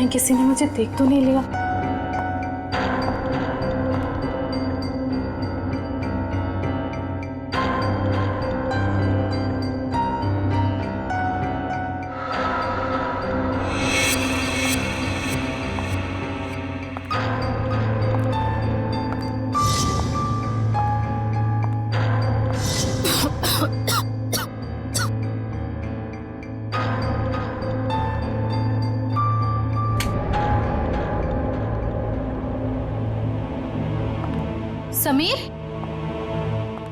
कहीं किसी ने मुझे देख तो नहीं लिया। समीर,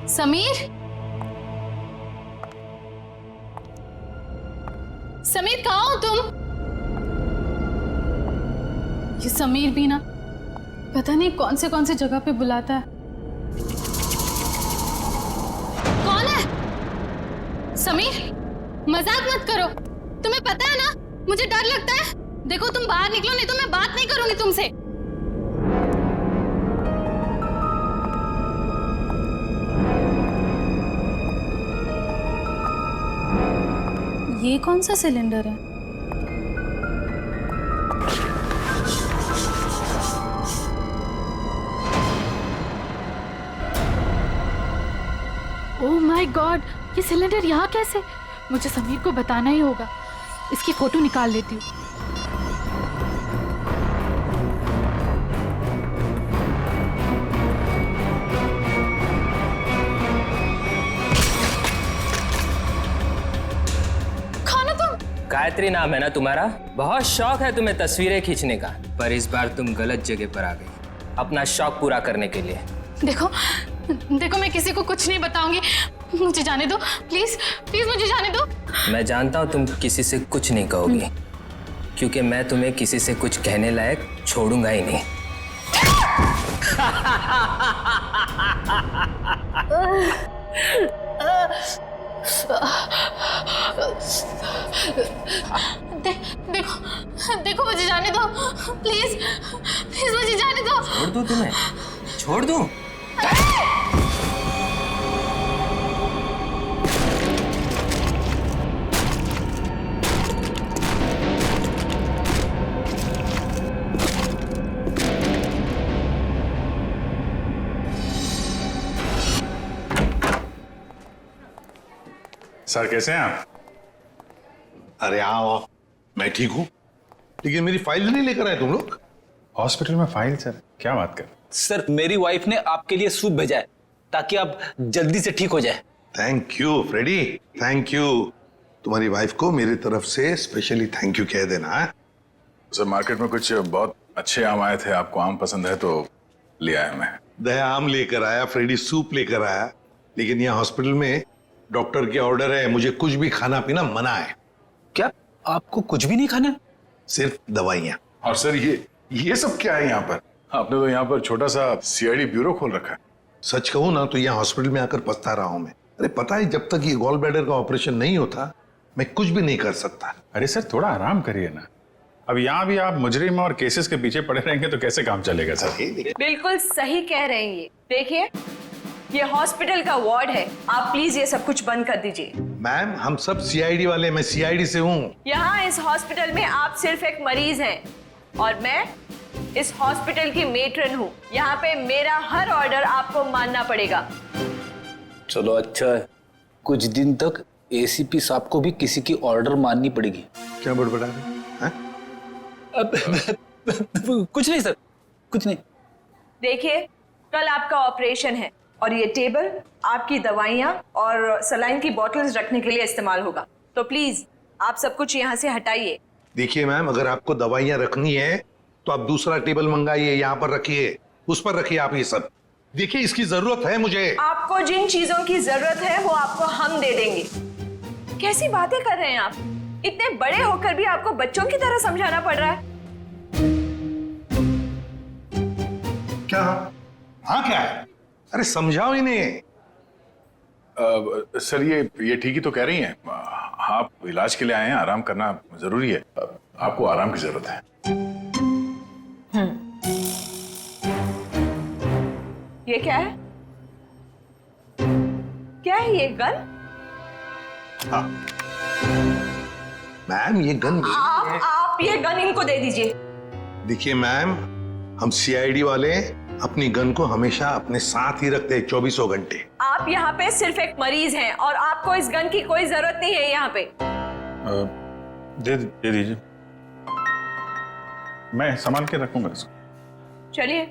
समीर, समीर कहाँ हो तुम? ये समीर भी ना पता नहीं कौन से जगह पे बुलाता है। कौन है? समीर, मजाक मत करो। तुम्हें पता है ना मुझे डर लगता है। देखो तुम बाहर निकलो नहीं तो मैं बात नहीं करूंगी तुमसे। ये कौन सा सिलेंडर है? ओह माय गॉड, ये सिलेंडर यहाँ कैसे? मुझे समीर को बताना ही होगा। इसकी फोटो निकाल लेती हूँ। गायत्री नाम है ना तुम्हारा? बहुत शौक है तुम्हें तस्वीरें खींचने का, पर इस बार तुम गलत जगह पर आ गई अपना शौक पूरा करने के लिए। देखो देखो, मैं किसी को कुछ नहीं बताऊंगी। मुझे जाने दो प्लीज, प्लीज मुझे जाने दो। मैं जानता हूँ तुम किसी से कुछ नहीं कहोगी, क्योंकि मैं तुम्हें किसी से कुछ कहने लायक छोड़ूंगा ही नहीं। देखो देखो, मुझे जाने दो प्लीज, प्लीज मुझे जाने दो। छोड़ दूं तुम्हें? छोड़ दूं? सर कैसे हैं आप? अरे आओ, मैं ठीक हूँ, लेकिन मेरी फाइल नहीं लेकर आए तुम लोग। हॉस्पिटल में फाइल? सर क्या बात कर। सर मेरी वाइफ ने आपके लिए सूप भेजा है ताकि आप जल्दी से ठीक हो जाए। Thank you Freddy, thank you. तुम्हारी वाइफ को मेरी तरफ से स्पेशली थैंक यू कह देना है। सर मार्केट में कुछ बहुत अच्छे आम आए थे, आपको आम पसंद है तो ले आया मैं। दया आम लेकर आया, फ्रेडी सूप लेकर आया, लेकिन यहाँ हॉस्पिटल में डॉक्टर के ऑर्डर है, मुझे कुछ भी खाना पीना मना है। क्या आपको कुछ भी नहीं खाना? सिर्फ दवाइयाँ। और सर ये सब क्या है यहाँ पर? आपने तो यहाँ पर छोटा सा सीआईडी ब्यूरो खोल रखा है। सच कहूँ ना तो यहाँ हॉस्पिटल में आकर पछता रहा हूँ मैं। अरे पता है, जब तक ये गॉल ब्लैडर का ऑपरेशन नहीं होता मैं कुछ भी नहीं कर सकता। अरे सर थोड़ा आराम करिए ना। अब यहाँ भी आप मुजरिम और केसेस के पीछे पड़े रहेंगे तो कैसे काम चलेगा सर? बिल्कुल सही कह रहे हैं ये। देखिए ये हॉस्पिटल का वार्ड है, आप प्लीज ये सब कुछ बंद कर दीजिए। मैम हम सब सीआईडी वाले, मैं सीआईडी से हूँ। यहाँ इस हॉस्पिटल में आप सिर्फ एक मरीज हैं और मैं इस हॉस्पिटल की मेट्रन हूँ। यहाँ पे मेरा हर ऑर्डर आपको मानना पड़ेगा। चलो अच्छा है, कुछ दिन तक एसीपी साहब को भी किसी की ऑर्डर माननी पड़ेगी। क्या बड़बड़ा रहे हैं? कुछ नहीं सर, कुछ नहीं। देखिए कल आपका ऑपरेशन है और ये टेबल आपकी दवाइयाँ और सलाइन की बॉटल्स रखने के लिए इस्तेमाल होगा, तो प्लीज आप सब कुछ यहाँ से हटाइए। देखिए मैम, अगर आपको दवाइयाँ रखनी है तो आप दूसरा टेबल मंगाइए, यहाँ पर रखिए, उस पर रखिए आप ये सब। देखिए इसकी जरूरत है मुझे। आपको जिन चीजों की जरूरत है वो आपको हम दे देंगे। कैसी बातें कर रहे हैं आप? इतने बड़े होकर भी आपको बच्चों की तरह समझाना पड़ रहा है। क्या? हाँ क्या है? अरे समझाओ इन्हें। सर ये ठीक ही तो कह रही हैं। आप इलाज के लिए आए हैं, आराम करना जरूरी है। आपको आराम की जरूरत है। ये क्या है? क्या है ये गन? हाँ मैम, ये गन आप आप ये गन इनको दे दीजिए। देखिए मैम, हम सीआईडी वाले अपनी गन को हमेशा अपने साथ ही रखते हैं 24 घंटे। आप यहाँ पे सिर्फ एक मरीज हैं और आपको इस गन की कोई जरूरत नहीं है यहाँ पे। दे दीजिए, मैं संभाल के रखूंगा इसको। चलिए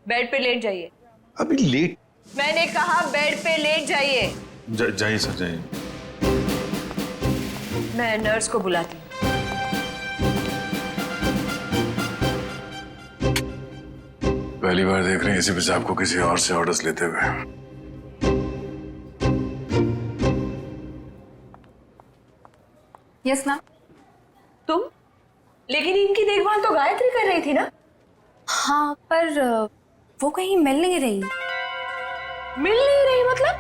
बेड पे लेट जाइए। अभी लेट? मैंने कहा बेड पे लेट जाइए। जाइए सर, जाइए। मैं नर्स को बुलाती हूँ। पहली बार देख रहे हैं एसीपी साहब को किसी और से ऑर्डर्स लेते हुए। Yes ma'am. तुम? लेकिन इनकी देखभाल तो गायत्री कर रही थी ना? हाँ, पर वो कहीं मिल नहीं रही। मिल नहीं रही मतलब?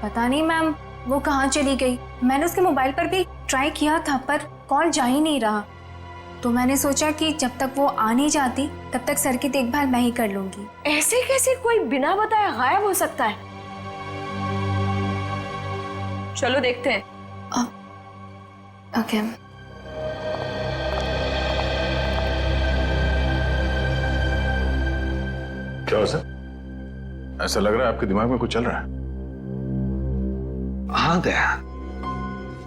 पता नहीं मैम, वो कहाँ चली गई। मैंने उसके मोबाइल पर भी ट्राई किया था पर कॉल जा ही नहीं रहा। तो मैंने सोचा कि जब तक वो आ नहीं जाती तब तक सर की देखभाल मैं ही कर लूंगी। ऐसे कैसे कोई बिना बताए गायब हो सकता है? चलो देखते हैं। ओके। क्या हो सर? ऐसा लग रहा है आपके दिमाग में कुछ चल रहा है। हाँ दया,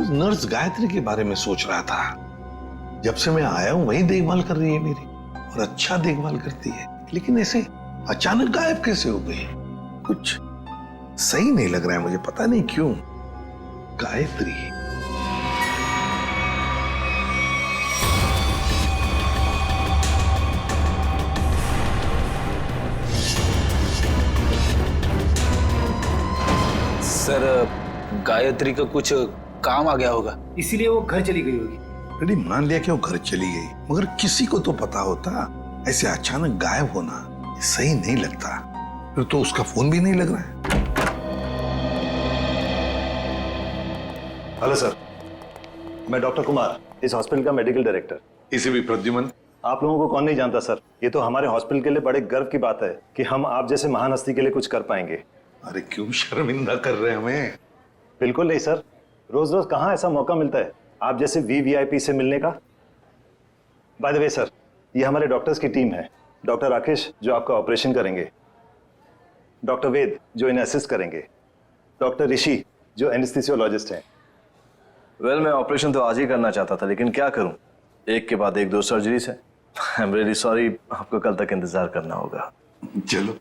उस नर्स गायत्री के बारे में सोच रहा था। जब से मैं आया हूं वही देखभाल कर रही है मेरी, और अच्छा देखभाल करती है, लेकिन ऐसे अचानक गायब कैसे हो गई? कुछ सही नहीं लग रहा है मुझे, पता नहीं क्यों। गायत्री सर, गायत्री का कुछ काम आ गया होगा, इसीलिए वो घर चली गई होगी। अरे मान लिया कि वो घर चली गई, मगर किसी को तो पता होता। ऐसे अचानक गायब होना ये सही नहीं लगता। फिर तो उसका फोन भी नहीं लग रहा है। हेलो सर, मैं डॉक्टर कुमार, इस हॉस्पिटल का मेडिकल डायरेक्टर। इसे भी प्रद्युमन। आप लोगों को कौन नहीं जानता सर, ये तो हमारे हॉस्पिटल के लिए बड़े गर्व की बात है कि हम आप जैसे महान हस्ती के लिए कुछ कर पाएंगे। अरे क्यों शर्मिंदा कर रहे हैं हमें? बिल्कुल नहीं सर, रोज रोज कहाँ ऐसा मौका मिलता है आप जैसे वीवीआईपी से मिलने का। बाय द वे सर, ये हमारे डॉक्टर्स की टीम है। डॉक्टर राकेश जो आपका ऑपरेशन करेंगे, डॉक्टर वेद जो इन्हें असिस्ट करेंगे, डॉक्टर ऋषि जो एनेस्थीसियोलॉजिस्ट हैं। वेल, मैं ऑपरेशन तो आज ही करना चाहता था, लेकिन क्या करूं, एक के बाद एक 2 सर्जरीज है। आई एम रियली सॉरी, आपको कल तक इंतजार करना होगा। चलो,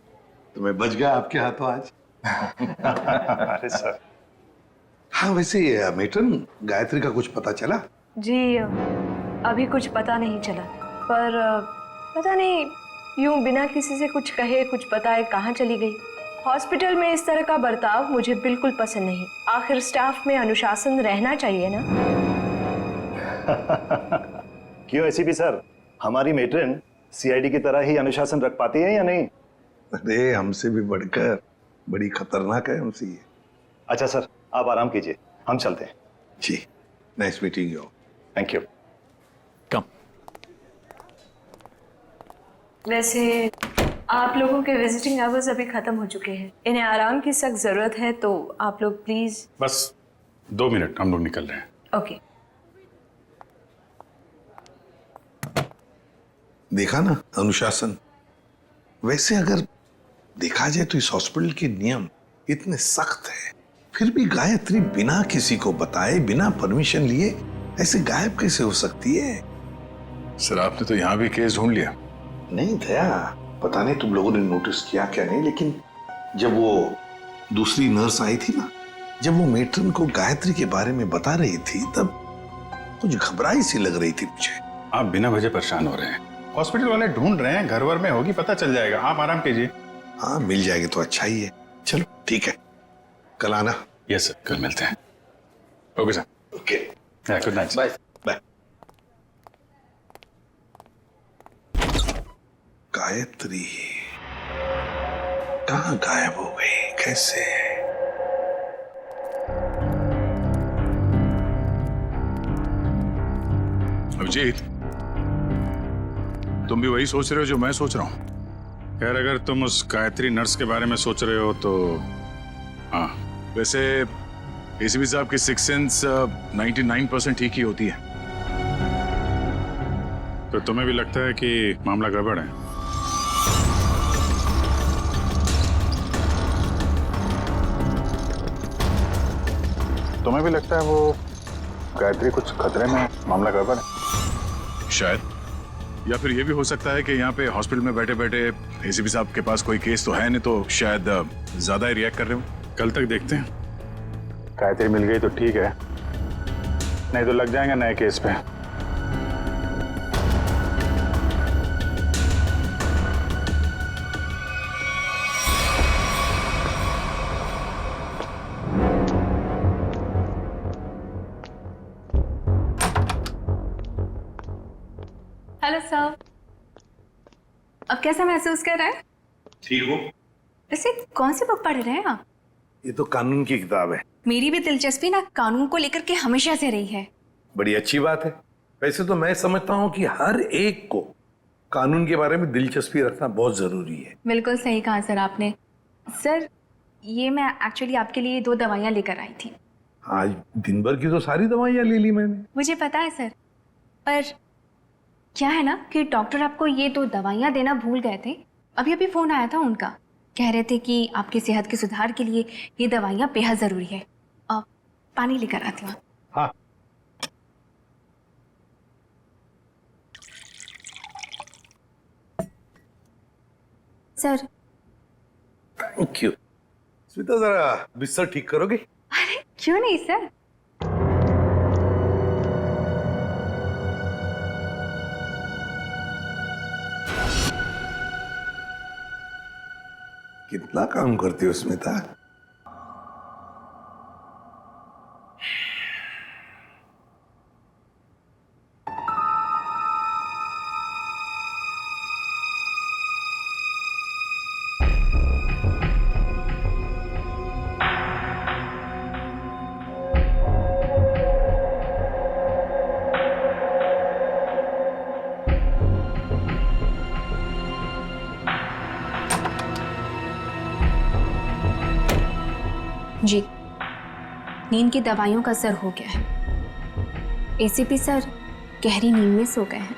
तो मैं बच गया आपके हाथों आज। अरे सर। हाँ, वैसे मेटन, गायत्री का कुछ पता चला? जी अभी कुछ पता नहीं चला, पर पता नहीं यूं बिना किसी से कुछ कहे कुछ बताए कहाँ चली गई। हॉस्पिटल में इस तरह का बर्ताव मुझे बिल्कुल पसंद नहीं। आखिर स्टाफ में अनुशासन रहना चाहिए ना। क्यों एसीपी सर, हमारी मेट्रन सीआईडी की तरह ही अनुशासन रख पाती है या नहीं? अरे हमसे भी बढ़कर बड़ी खतरनाक है हमसे ये। अच्छा सर, आप आराम कीजिए, हम चलते हैं। जी, nice meeting you. Thank you. Come. वैसे आप लोगों के विजिटिंग आवर्स अभी खत्म हो चुके हैं, इन्हें आराम की सख्त जरूरत है, तो आप लोग प्लीज। बस 2 मिनट, हम लोग निकल रहे हैं। ओके। देखा ना अनुशासन। वैसे अगर देखा जाए तो इस हॉस्पिटल के नियम इतने सख्त हैं, फिर भी गायत्री बिना किसी को बताए, बिना परमिशन लिए ऐसे गायब कैसे हो सकती है? सर, आपने तो यहाँ भी केस ढूंढ लिया। नहीं दया, पता नहीं तुम लोगों ने नोटिस किया क्या नहीं, लेकिन जब वो दूसरी नर्स आई थी ना, जब वो मेट्रन को गायत्री के बारे में बता रही थी, तब कुछ घबराई सी लग रही थी मुझे। आप बिना वजह परेशान हो रहे हैं। हॉस्पिटल वाले ढूंढ रहे हैं, घर वर में होगी, पता चल जाएगा। आप आराम कीजिए। हाँ, मिल जाएगी तो अच्छा ही है। चलो ठीक है, कल आना। यस सर, कल मिलते हैं। Okay sir. Okay, good night. Bye. Bye. Gayatri कहाँ गायब हो गई, कैसे? अभिजीत, तुम भी वही सोच रहे हो जो मैं सोच रहा हूँ? खैर, अगर तुम उस गायत्री नर्स के बारे में सोच रहे हो तो हाँ, वैसे एसीपी साहब की सिक्स सेंस 99% ठीक ही होती है। तो तुम्हें भी लगता है कि मामला गड़बड़ है? तुम्हें भी लगता है वो गायत्री कुछ खतरे में है, मामला गड़बड़ है? शायद। या फिर ये भी हो सकता है कि यहाँ पे हॉस्पिटल में बैठे बैठे एसीपी साहब के पास कोई केस तो है नहीं, तो शायद ज्यादा ही रिएक्ट कर रहे हो। कल तक देखते हैं। गायत्री मिल गई तो ठीक है, नहीं तो लग जाएंगे नए केस पे। हेलो सर, अब कैसा महसूस कर रहे हैं? ठीक हो? वैसे कौन सी बुक पढ़ रहे हैं आप? ये तो कानून की किताब है। मेरी भी दिलचस्पी ना कानून को लेकर के हमेशा से रही है। बड़ी अच्छी बात है। वैसे तो मैं समझता हूँ कि हर एक को कानून के बारे में दिलचस्पी रखना बहुत जरूरी है। बिल्कुल सही कहा सर आपने। सर, ये मैं एक्चुअली आपके लिए 2 दवाइयाँ लेकर आई थी। आज दिन भर की तो सारी दवाइयाँ ले ली मैंने। मुझे पता है सर, पर क्या है ना कि डॉक्टर आपको ये 2 दवाइयाँ देना भूल गए थे। अभी अभी फोन आया था उनका, कह रहे थे कि आपकी सेहत के सुधार के लिए ये दवाइयाँ बेहद जरूरी है। अब पानी लेकर आती हूँ। हाँ, सर। Thank you. स्मिता, जरा बिस्तर ठीक करोगे? अरे क्यों नहीं सर। कितना काम करती हो स्मिता? जी, नींद की दवाइयों का असर हो गया है। एसीपी सर गहरी नींद में सो गए हैं।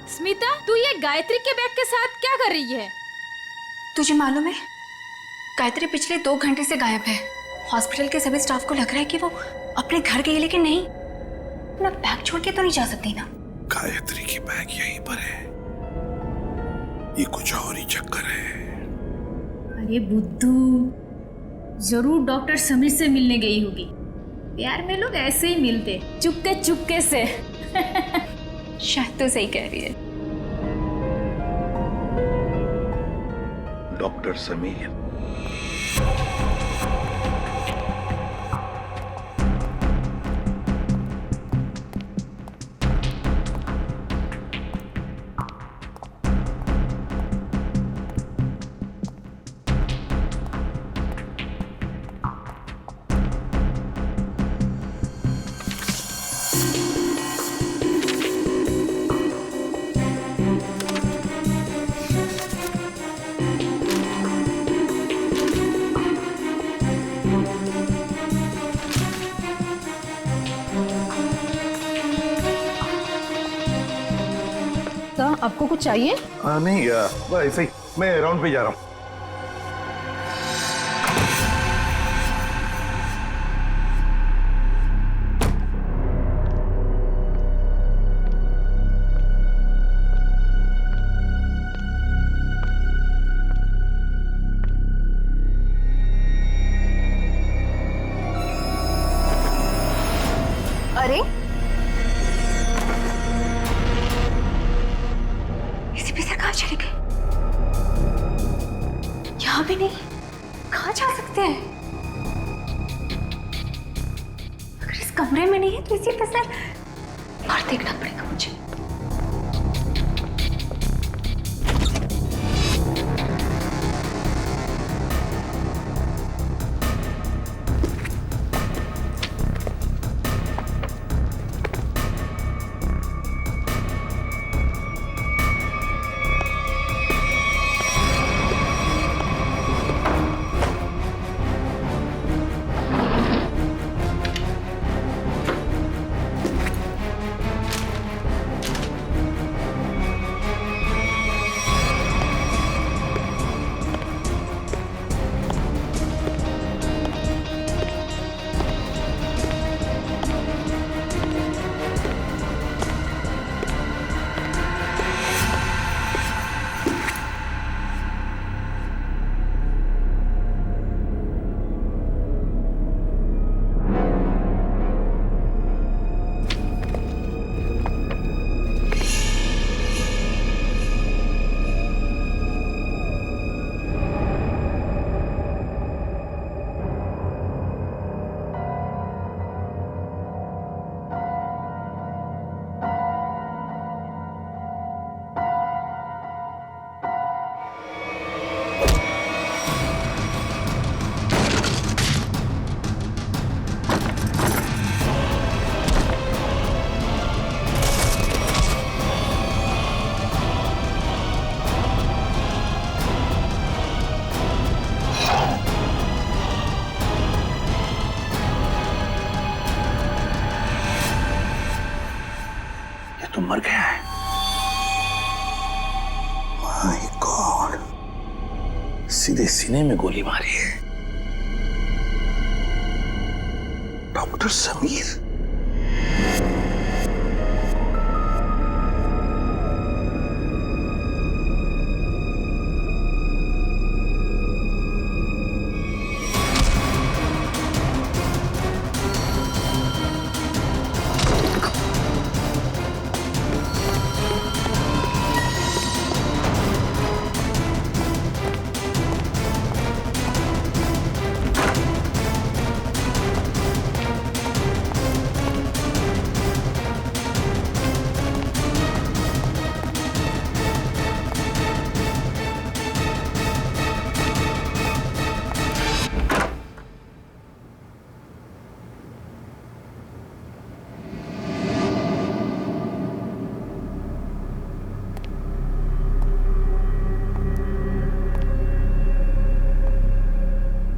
स्मिता, तू ये गायत्री के बैग के साथ क्या कर रही है? तुझे मालूम है, गायत्री पिछले 2 घंटे से गायब है। हॉस्पिटल के सभी स्टाफ को लग रहा है कि वो अपने घर गई, लेकिन नहीं, अपना बैग छोड़ के तो नहीं जा सकती ना। गायत्री की बैग यहीं पर है, ये कुछ और ही चक्कर है। अरे बुद्धू, जरूर डॉक्टर समीर से मिलने गई होगी। प्यार में लोग ऐसे ही मिलते, चुपके चुपके से। शायद तो सही कह रही है। डॉक्टर समीर, आपको कुछ चाहिए? नहीं, ऐसे ही मैं राउंड पे जा रहा हूँ। अरे एसीपी सर कहाँ चले गए? यहाँ भी नहीं, कहाँ जा सकते हैं? अगर इस कमरे में नहीं है तो एसीपी सर बाहर देखना पड़ेगा मुझे। तो मर गया है। माय गॉड, सीधे सीने में गोली मारी है। डॉक्टर समीर,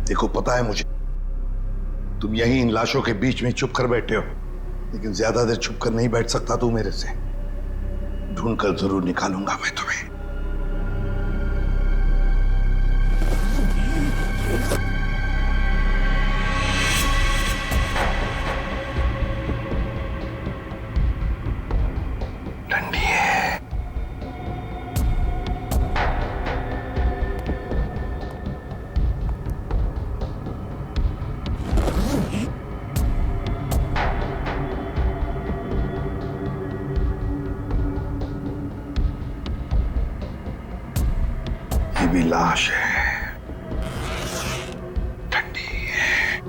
देखो पता है मुझे, तुम यहीं इन लाशों के बीच में चुप कर बैठे हो, लेकिन ज्यादा देर चुप कर नहीं बैठ सकता तू मेरे से। ढूंढकर जरूर निकालूंगा मैं तुम्हें। ठंडी है। ये भी लाश है, ठंडी है।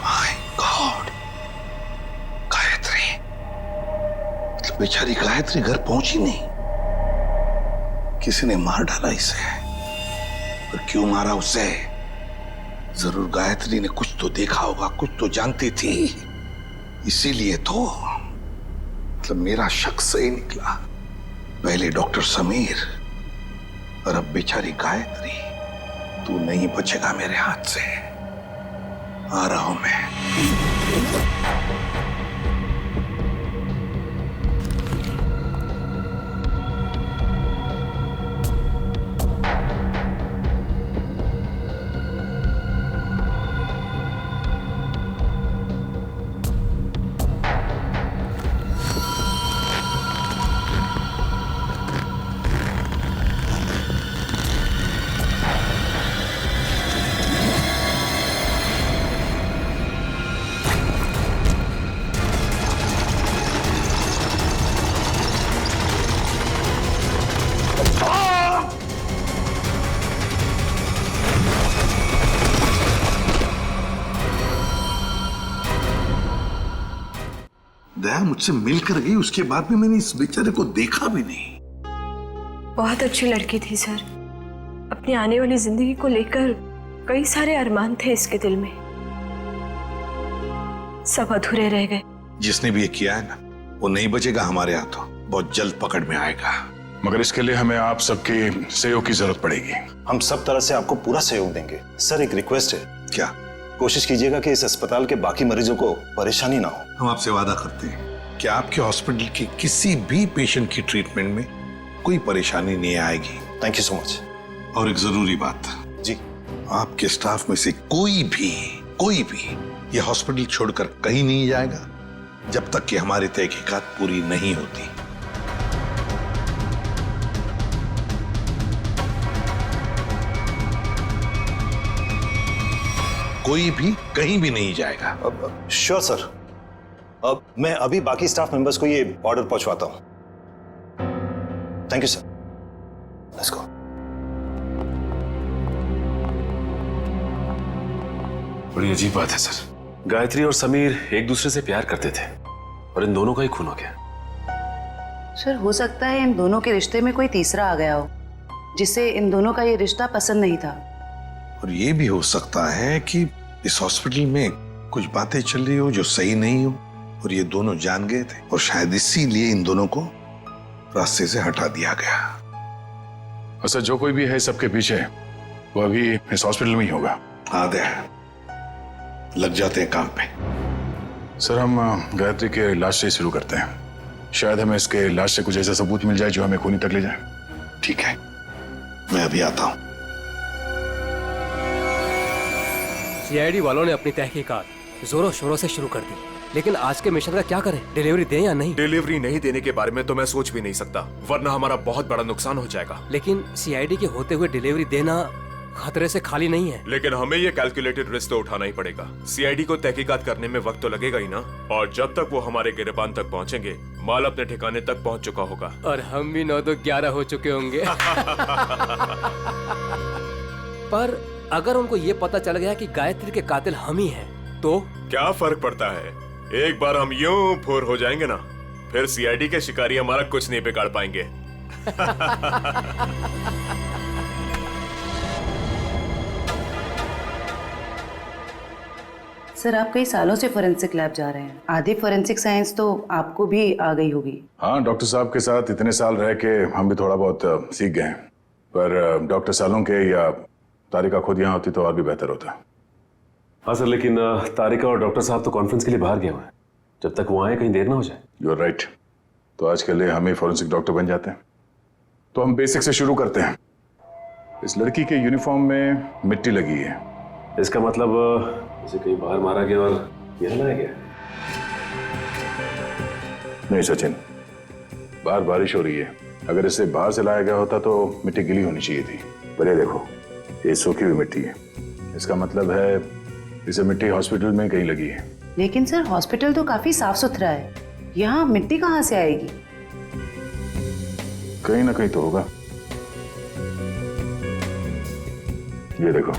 माय गॉड, गायत्री, मतलब बेचारी गायत्री घर पहुंची नहीं। किसी ने मार डाला इसे। पर क्यों मारा उसे? जरूर गायत्री ने कुछ तो देखा होगा, कुछ तो जानती थी, इसीलिए तो। मतलब मेरा शक सही निकला। पहले डॉक्टर समीर और अब बेचारी गायत्री। तू नहीं बचेगा मेरे हाथ से। आ रहा हूं मैं। दया मुझसे मिलकर गई, उसके बाद में मैंने इस बेचारे को देखा भी नहीं। बहुत अच्छी लड़की थी सर। अपनी आने वाली जिंदगी को लेकर कई सारे अरमान थे इसके दिल में, सब अधूरे रह गए। जिसने भी ये किया है ना, वो नहीं बचेगा हमारे हाथों। बहुत जल्द पकड़ में आएगा। मगर इसके लिए हमें आप सबके सहयोग की जरूरत पड़ेगी। हम सब तरह से आपको पूरा सहयोग देंगे। सर एक रिक्वेस्ट है, क्या? कोशिश कीजिएगा कि इस अस्पताल के बाकी मरीजों को परेशानी ना हो। हम आपसे वादा करते हैं कि आपके हॉस्पिटल के किसी भी पेशेंट की ट्रीटमेंट में कोई परेशानी नहीं आएगी। Thank you so much. और एक जरूरी बात जी, आपके स्टाफ में से कोई भी ये हॉस्पिटल छोड़कर कहीं नहीं जाएगा जब तक कि हमारी तहकीकात पूरी नहीं होती। कोई भी कहीं भी नहीं जाएगा। Sure sir. अब मैं अभी बाकी स्टाफ मेंबर्स को ये ऑर्डर पहुंचवाता हूं। Thank you sir. Let's go. बड़ी अजीब बात है सर। गायत्री और समीर एक दूसरे से प्यार करते थे और इन दोनों का ही खून हो गया। सर हो सकता है इन दोनों के रिश्ते में कोई तीसरा आ गया हो, जिसे इन दोनों का ये रिश्ता पसंद नहीं था। और ये भी हो सकता है कि इस हॉस्पिटल में कुछ बातें चल रही हो जो सही नहीं हो और ये दोनों जान गए थे और शायद इसीलिए इन दोनों को रास्ते से हटा दिया गया। अच्छा, जो कोई भी है सबके पीछे, वो अभी इस हॉस्पिटल में ही होगा। आदे लग जाते हैं काम पे। सर हम गायत्री के लाश से शुरू करते हैं। शायद हमें इसके लाश से कुछ ऐसा सबूत मिल जाए जो हमें खूनी तक ले जाए। ठीक है, मैं अभी आता हूं। सीआईडी वालों ने अपनी तहकीकात जोरों शोरों से शुरू कर दी, लेकिन आज के मिशन का क्या करें? डिलीवरी दें या नहीं? डिलीवरी नहीं देने के बारे में तो मैं सोच भी नहीं सकता, वरना हमारा बहुत बड़ा नुकसान हो जाएगा। लेकिन सीआईडी के होते हुए डिलीवरी देना खतरे से खाली नहीं है। लेकिन हमें ये कैलकुलेटेड रिस्क तो उठाना ही पड़ेगा। सीआईडी को तहकीकात करने में वक्त तो लगेगा ही ना, और जब तक वो हमारे गिरबान तक पहुंचेंगे, माल अपने ठिकाने तक पहुंच चुका होगा और हम भी 9-2-11 हो चुके होंगे। पर अगर उनको ये पता चल गया कि गायत्री के कातिल हम ही हैं, तो क्या फर्क पड़ता है? एक बार हम यूं फुर हो जाएंगे ना, फिर सीआईडी के शिकारी हमारा कुछ नहीं बिगाड़ पाएंगे। सर आप कई सालों से फोरेंसिक लैब जा रहे हैं, आधी फोरेंसिक साइंस तो आपको भी आ गई होगी। हाँ, डॉक्टर साहब के साथ इतने साल रह के हम भी थोड़ा बहुत सीख गए हैं। पर डॉक्टर सालों के या तारिका खुद यहाँ होती तो और भी बेहतर होता। हाँ सर, लेकिन तारिका और डॉक्टर साहब तो कॉन्फ्रेंस के लिए बाहर गए हुए हैं। जब तक वो आए कहीं देर ना हो जाए। You are right. तो आज के लिए हम ही फॉरेंसिक डॉक्टर बन जाते हैं। तो हम बेसिक से शुरू करते हैं। इस लड़की के यूनिफॉर्म में मिट्टी लगी है। इसका मतलब इसे कहीं बाहर मारा गया और यहाँ लाया गया। नहीं सचिन, बाहर बारिश हो रही है। अगर इसे बाहर से लाया गया होता तो मिट्टी गीली होनी चाहिए थी। पर ये देखो, ये सूखी हुई मिट्टी है। इसका मतलब है इसे मिट्टी हॉस्पिटल में कहीं लगी है। लेकिन सर हॉस्पिटल तो काफी साफ सुथरा है, यहाँ मिट्टी कहाँ से आएगी? कहीं ना कहीं तो होगा। ये देखो,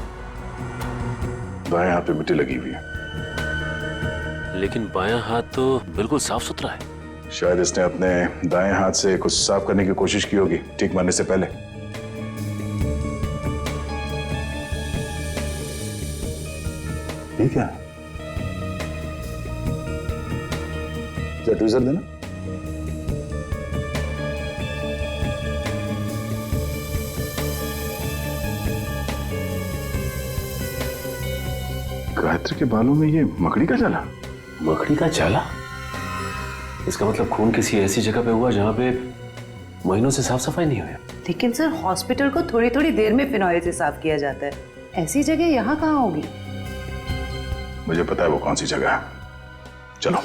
बाएं हाथ पे मिट्टी लगी हुई है। लेकिन बायां हाथ तो बिल्कुल साफ सुथरा है। शायद इसने अपने दाएं हाथ से कुछ साफ करने की कोशिश की होगी ठीक मारने से पहले। ठीक है, ट्वीजर देना। गायत्री के बालों में ये मकड़ी का जाला। मकड़ी का जाला? इसका मतलब खून किसी ऐसी जगह पे हुआ जहां पे महीनों से साफ सफाई नहीं हुई। लेकिन सर हॉस्पिटल को थोड़ी थोड़ी देर में फिनॉइल से साफ किया जाता है, ऐसी जगह यहाँ कहाँ होगी? मुझे पता है वो कौन सी जगह है। चलो।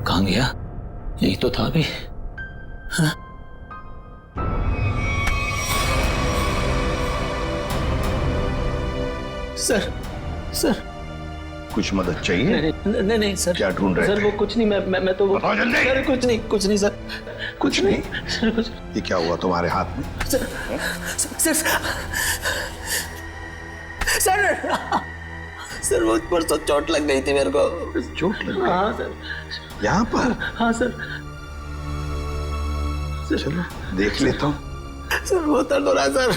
कहाँ गया? यही तो था अभी। हाँ? सर सर कुछ मदद चाहिए? नहीं नहीं सर। क्या ढूंढ रहे सर थे? वो कुछ नहीं, मैं तो बताओ जल्दी। सर कुछ नहीं सर। कुछ नहीं? सर कुछ। ये क्या हुआ तुम्हारे हाथ में? सर सर सर सर वो परसों चोट लग गई थी मेरे को। चोट लग गई? हाँ सर। यहाँ पर? हाँ सर। चलो देख लेता हूँ। सर बहुत दर्द हो रहा है सर।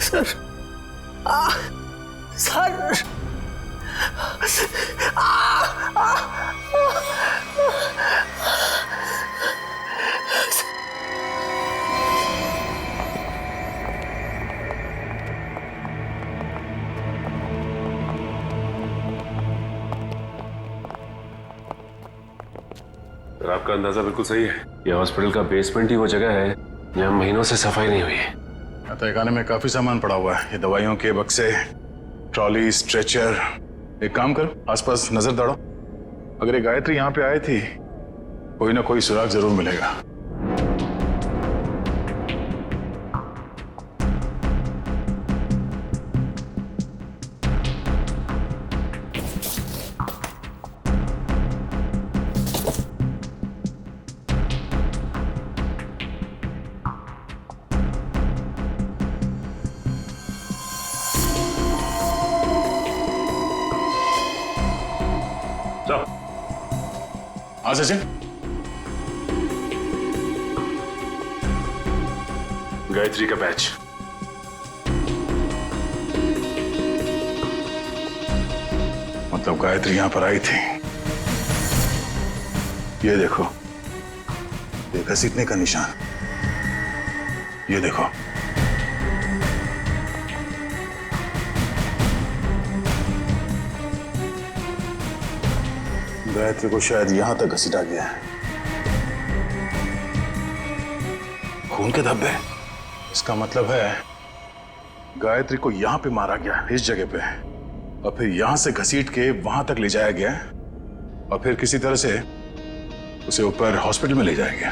सर सर आपका अंदाजा बिल्कुल सही है। ये हॉस्पिटल का बेसमेंट ही वो जगह है जहाँ महीनों से सफाई नहीं हुई है। तहखाने में काफी सामान पड़ा हुआ है। ये दवाइयों के बक्से, ट्रॉली, स्ट्रेचर। एक काम करो, आसपास नजर दौड़ो। अगर ये गायत्री यहाँ पे आई थी, कोई ना कोई सुराग जरूर मिलेगा। हाँ सचिन, गायत्री का बैच। मतलब गायत्री यहाँ पर आई थी। ये देखो, ये घसीटने का निशान। ये देखो, गायत्री को शायद यहां तक घसीटा गया है। खून के धब्बे, इसका मतलब है गायत्री को यहां पे मारा गया, इस जगह पे, और फिर यहां से घसीट के वहां तक ले जाया गया, और फिर किसी तरह से उसे ऊपर हॉस्पिटल में ले जाया गया।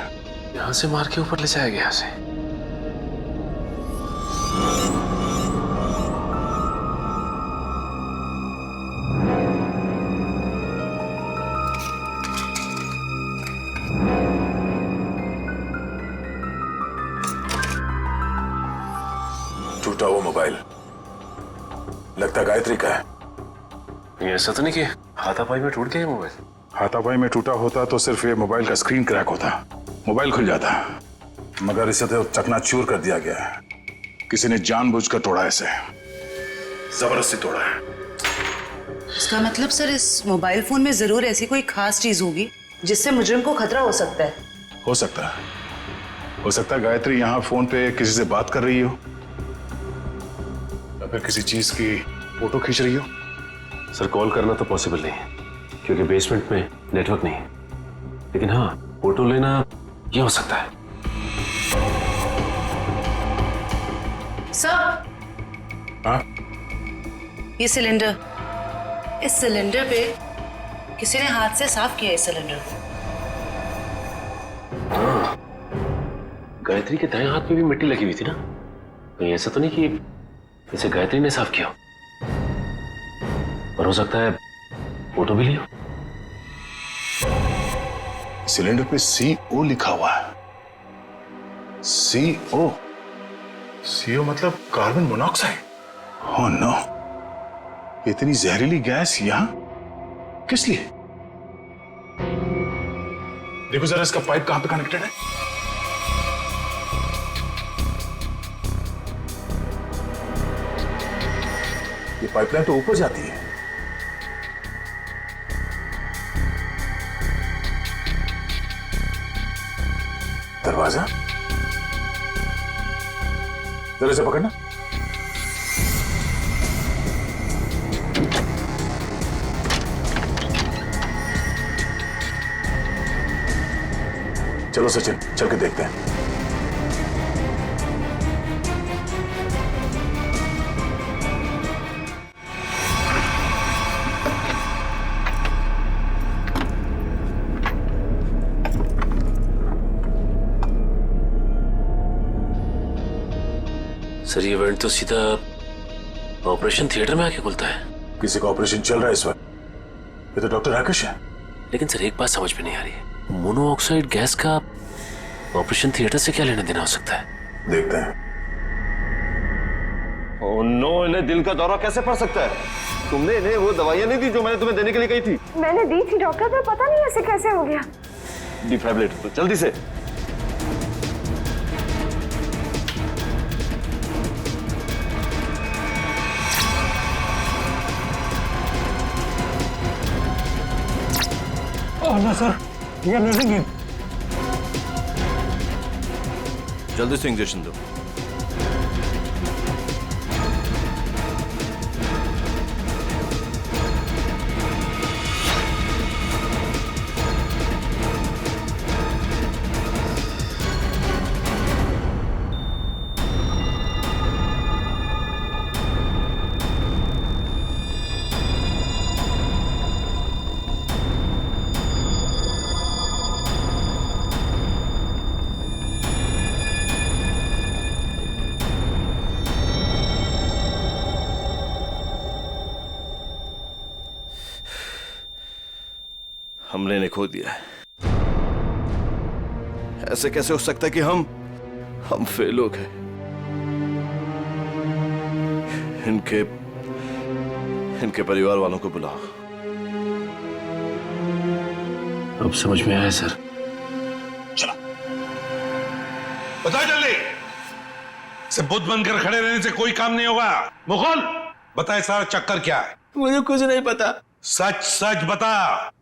यहां से मार के ऊपर ले जाया गया से। टूटा हुआ मोबाइल, लगता गायत्री का है। ये ऐसा तो नहीं कि हाथापाई में टूट गया ये मोबाइल? हाथापाई में टूटा होता तो सिर्फ ये मोबाइल का स्क्रीन क्रैक होता, मोबाइल खुल जाता, मगर इसे तो चकनाचूर कर दिया गया है। किसी ने जानबूझकर तोड़ा है इसे, जबरदस्ती तोड़ा है। इसका मतलब सर इस मोबाइल फोन में जरूर ऐसी कोई खास चीज होगी जिससे मुजरिम को खतरा हो सकता है। हो सकता है, हो सकता है गायत्री यहाँ फोन पे किसी से बात कर रही हो, या फिर किसी चीज की फोटो खींच रही हो। सर कॉल करना तो पॉसिबल नहीं है क्योंकि बेसमेंट में नेटवर्क नहीं है, लेकिन हाँ फोटो लेना ये हो सकता है। सर, हाँ? ये सिलेंडर, इस सिलेंडर पे किसी ने हाथ से साफ किया है इस सिलेंडर को। हाँ, गायत्री के दाएं हाथ पे भी मिट्टी लगी हुई थी ना, कहीं ऐसा तो नहीं कि इसे गायत्री ने साफ किया, पर हो सकता है फोटो भी लिया। सिलेंडर पे CO लिखा हुआ है। CO, CO मतलब कार्बन मोनोऑक्साइड। ओह नो, इतनी जहरीली गैस यहां किस लिए? देखो जरा इसका पाइप कहां पे कनेक्टेड है। ये पाइपलाइन तो ऊपर जाती है। दरवाजा जरा से पकड़ना। चलो सचिन, चल के देखते हैं। सर ये इवेंट तो सीधा ऑपरेशन थिएटर में आके खुलता है। किसी का ऑपरेशन चल रहा है इस वक्त। ये तो डॉक्टर राकेश है। लेकिन सर एक बात समझ में नहीं आ रही है, मोनोऑक्साइड गैस का ऑपरेशन थिएटर से क्या लेना देना हो सकता है? देखते हैं। ओह नो, इन्हें दिल का दौरा कैसे पड़ सकता है? तुमने इन्हें वो दवाइयां नहीं दी जो मैंने तुम्हें देने के लिए कही थी? मैंने दी थी डॉक्टर, पर पता नहीं ऐसे कैसे हो गया। डिफाइब्रिलेटर तो जल्दी से। सर, ये नर्सिंग है। जल्दी से इंजेक्शन दो। हमले ने खो दिया है। ऐसे कैसे हो सकता है कि हम फेल हो गए? इनके परिवार वालों को बुलाओ। अब समझ में आया सर। चलो बताओ जल्दी। से बुद्ध बनकर खड़े रहने से कोई काम नहीं होगा। मुगल, बताए सारा चक्कर क्या है? मुझे कुछ नहीं पता। सच सच बता।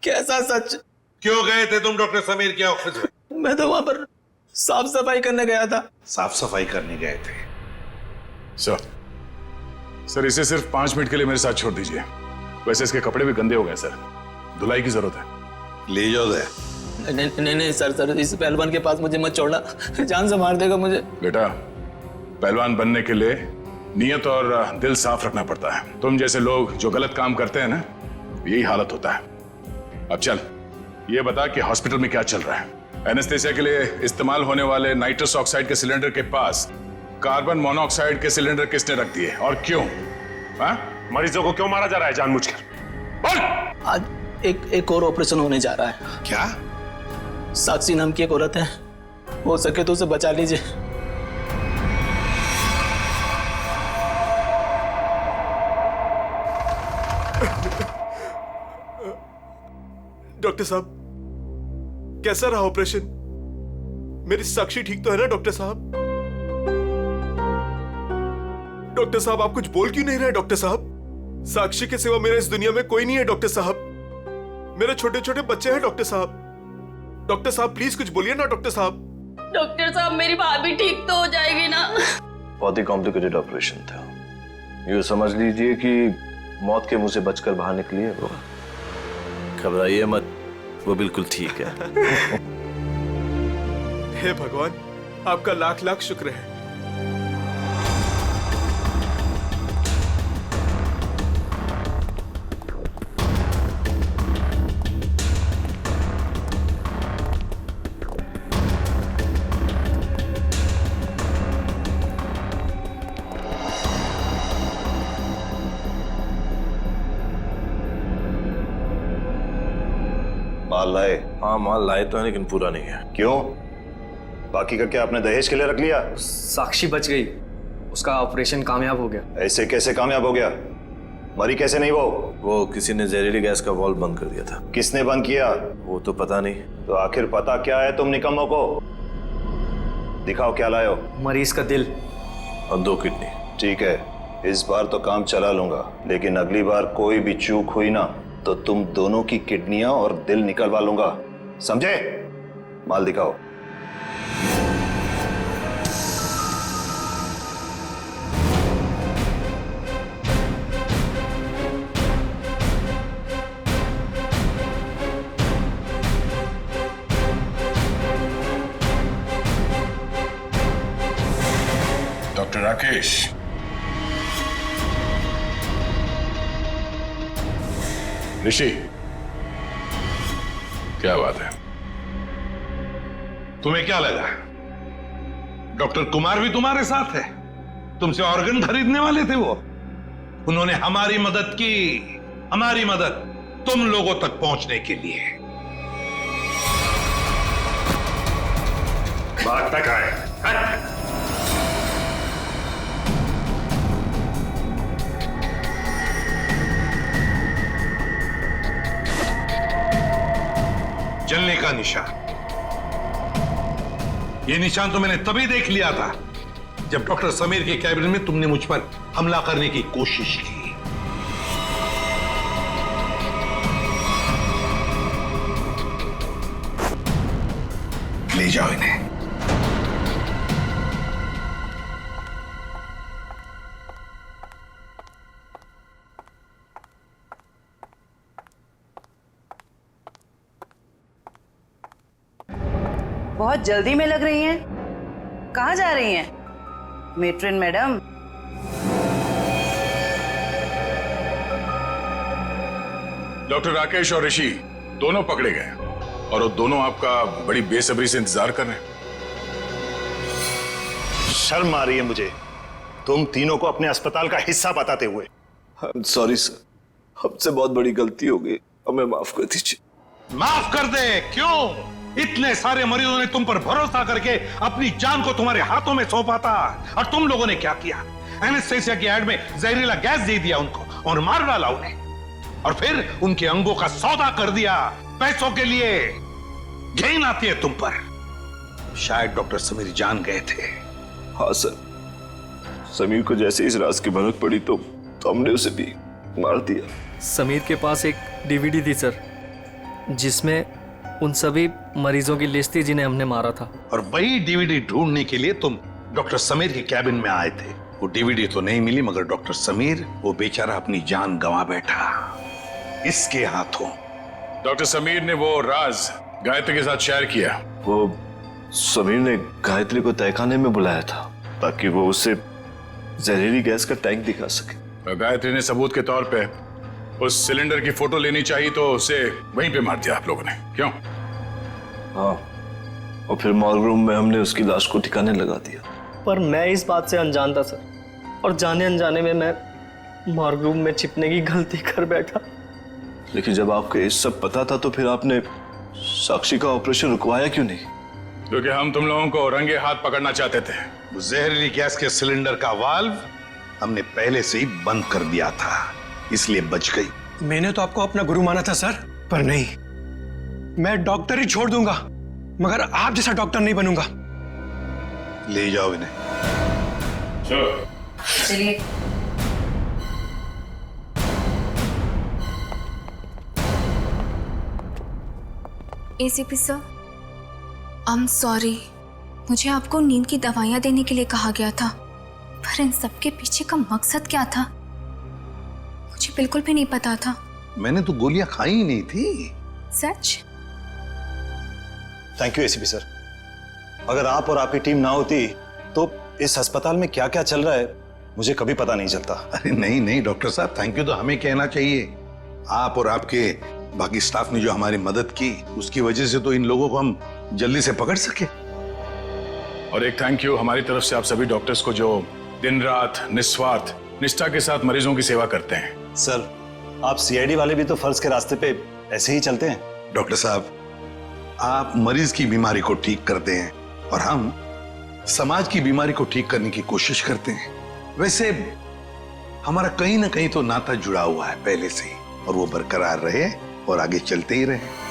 कैसा सच? क्यों गए थे तुम डॉक्टर समीर के ऑफिस में? मैं तो वहां पर साफ सफाई करने गया था। साफ सफाई करने गए थे? सर इसे सिर्फ 5 मिनट के लिए मेरे साथ छोड़ दीजिए। वैसे इसके कपड़े भी गंदे हो गए सर, धुलाई की जरूरत है। ले जाओ दे। नहीं नहीं सर, इस पहलवान के पास मुझे मत छोड़ना, जान से मार देगा मुझे। बेटा, पहलवान बनने के लिए नियत और दिल साफ रखना पड़ता है। तुम जैसे लोग जो गलत काम करते हैं ना, यही हालत होता है। अब चल, ये बता कि हॉस्पिटल में क्या चल रहा है? एनेस्थेसिया के लिए इस्तेमाल होने वाले नाइट्रस ऑक्साइड के सिलेंडर के पास कार्बन मोनोऑक्साइड के सिलेंडर किसने रख दिए और क्यों? हाँ? मरीजों को क्यों मारा जा रहा है जानबूझकर? बोल। आज एक और ऑपरेशन होने जा रहा है। क्या? साक्षी नाम की एक औरत है, हो सके तो उसे बचा लीजिए। डॉक्टर साहब, कैसा रहा ऑपरेशन? मेरी साक्षी ठीक तो है ना डॉक्टर साहब? डॉक्टर साहब, आप कुछ बोल क्यों नहीं रहे डॉक्टर साहब? साक्षी के सिवा मेरे इस दुनिया में कोई नहीं है डॉक्टर साहब। मेरे छोटे छोटे बच्चे हैं डॉक्टर साहब। डॉक्टर साहब प्लीज कुछ बोलिए ना डॉक्टर साहब। डॉक्टर साहब, मेरी भाभी ठीक तो हो जाएगी ना? बहुत ही कॉम्प्लिकेटेड ऑपरेशन था। यूँ समझ लीजिए कि मौत के मुंह से बचकर बाहर निकली है वो। घबराइए मत, वो बिल्कुल ठीक है। हे भगवान, आपका लाख लाख शुक्र है। माल लाए? हाँ माल लाए तो है, लेकिन पूरा नहीं है। क्यों? बाकी का क्या आपने दहेज के लिए रख लिया? साक्षी बच गई, उसका ऑपरेशन कामयाब हो गया। ऐसे कैसे कामयाब हो गया? मरी कैसे नहीं वो किसी ने जहरीली गैस का वाल्व बंद कर दिया था। किसने बंद किया? वो तो पता नहीं। तो आखिर पता क्या है तुम निकम्मों को? दिखाओ क्या लाए हो। मरीज का दिल और 2 किडनी। ठीक है, इस बार तो काम चला लूंगा, लेकिन अगली बार कोई भी चूक हुई ना तो तुम दोनों की किडनियां और दिल निकलवा लूंगा, समझे? माल दिखाओ। डॉक्टर राकेश, ऋषि, क्या बात है? तुम्हें क्या लगा डॉक्टर कुमार भी तुम्हारे साथ है? तुमसे ऑर्गन खरीदने वाले थे वो। उन्होंने हमारी मदद की, हमारी मदद तुम लोगों तक पहुंचने के लिए। बात तक आए। जलने का निशान, ये निशान तो मैंने तभी देख लिया था जब डॉक्टर समीर के कैबिन में तुमने मुझ पर हमला करने की कोशिश की। ले जाओ इन्हें। बहुत जल्दी में लग रही हैं। कहाँ जा रही हैं मेट्रिन मैडम? डॉक्टर राकेश और ऋषि दोनों पकड़े गए और वो दोनों आपका बड़ी बेसब्री से इंतजार कर रहे हैं। शर्म आ रही है मुझे तुम तीनों को अपने अस्पताल का हिस्सा बताते हुए। सॉरी सर, हमसे बहुत बड़ी गलती हो गई, हमें माफ कर दीजिए। माफ कर दे? क्यों? इतने सारे मरीजों ने तुम पर भरोसा करके अपनी जान को तुम्हारे हाथों में सौंपा था, और तुम लोगों ने क्या किया? एनेस्थेसिया की ऐड में जहरीला गैस दे दिया उनको और मार डाला उन्हें, और फिर उनके अंगों का सौदा कर दिया पैसों के लिए। घिन आती है तुम पर। शायद डॉक्टर समीर जान गए थे। हाँ सर, समीर को जैसे इस राज की भनक पड़ी तो हमने उसे भी मार दिया। समीर के पास एक डीवीडी थी सर, जिसमें उन सभी मरीजों की लिस्ट थी जिन्हें हमने मारा था। और वही डीवीडी ढूंढने के लिए तुम डॉक्टर समीर के कैबिन में आए थे। वो डीवीडी तो नहीं मिली, मगर डॉक्टर समीर वो बेचारा अपनी जान गंवा बैठा इसके हाथों। डॉक्टर समीर ने वो राज गायत्री के साथ शेयर किया। वो समीर ने गायत्री को तहखाने में बुलाया था ताकि वो उसे जहरीली गैस का टैंक दिखा सके। और गायत्री ने सबूत के तौर पे उस सिलेंडर की फोटो लेनी चाहिए तो उसे वहीं पे मार दिया आप लोगों ने, क्यों? हाँ, और फिर मॉर्ग रूम में हमने उसकी लाश को ठिकाने लगा दिया। पर मैं इस बात से अनजान था सर, और जाने अनजाने में मैं मॉर्ग रूम में छिपने की गलती कर बैठा। लेकिन जब आपको ये सब पता था तो फिर आपने साक्षी का ऑपरेशन रुकवाया क्यों नहीं? क्योंकि हम तुम लोगों को रंगे हाथ पकड़ना चाहते थे। वो जहरीली गैस के सिलेंडर का वाल्व हमने पहले से ही बंद कर दिया था, इसलिए बच गई। मैंने तो आपको अपना गुरु माना था सर, पर नहीं, मैं डॉक्टर ही छोड़ दूंगा मगर आप जैसा डॉक्टर नहीं बनूंगा। ले जाओ इन्हें। चलिए। ACP sir, I am sorry. मुझे आपको नींद की दवाइयां देने के लिए कहा गया था, पर इन सब के पीछे का मकसद क्या था मुझे बिल्कुल भी नहीं पता था। मैंने तो गोलियां खाई ही नहीं थी। सच? Thank you ACP sir. अगर आप और आपकी टीम ना होती तो इस अस्पताल में क्या क्या चल रहा है मुझे कभी पता नहीं चलता। अरे नहीं नहीं डॉक्टर साहब, थैंक यू तो हमें कहना चाहिए। आप और आपके बाकी स्टाफ ने जो हमारी मदद की उसकी वजह से तो इन लोगों को हम जल्दी से पकड़ सके। और एक थैंक यू हमारी तरफ से आप सभी डॉक्टर्स को जो दिन रात निस्वार्थ निष्ठा के साथ मरीजों की सेवा करते हैं। सर, आप सीआईडी वाले भी तो फर्ज के रास्ते पे ऐसे ही चलते हैं। डॉक्टर साहब, आप मरीज की बीमारी को ठीक करते हैं और हम समाज की बीमारी को ठीक करने की कोशिश करते हैं। वैसे हमारा कहीं ना कहीं तो नाता जुड़ा हुआ है पहले से ही, और वो बरकरार रहे और आगे चलते ही रहे।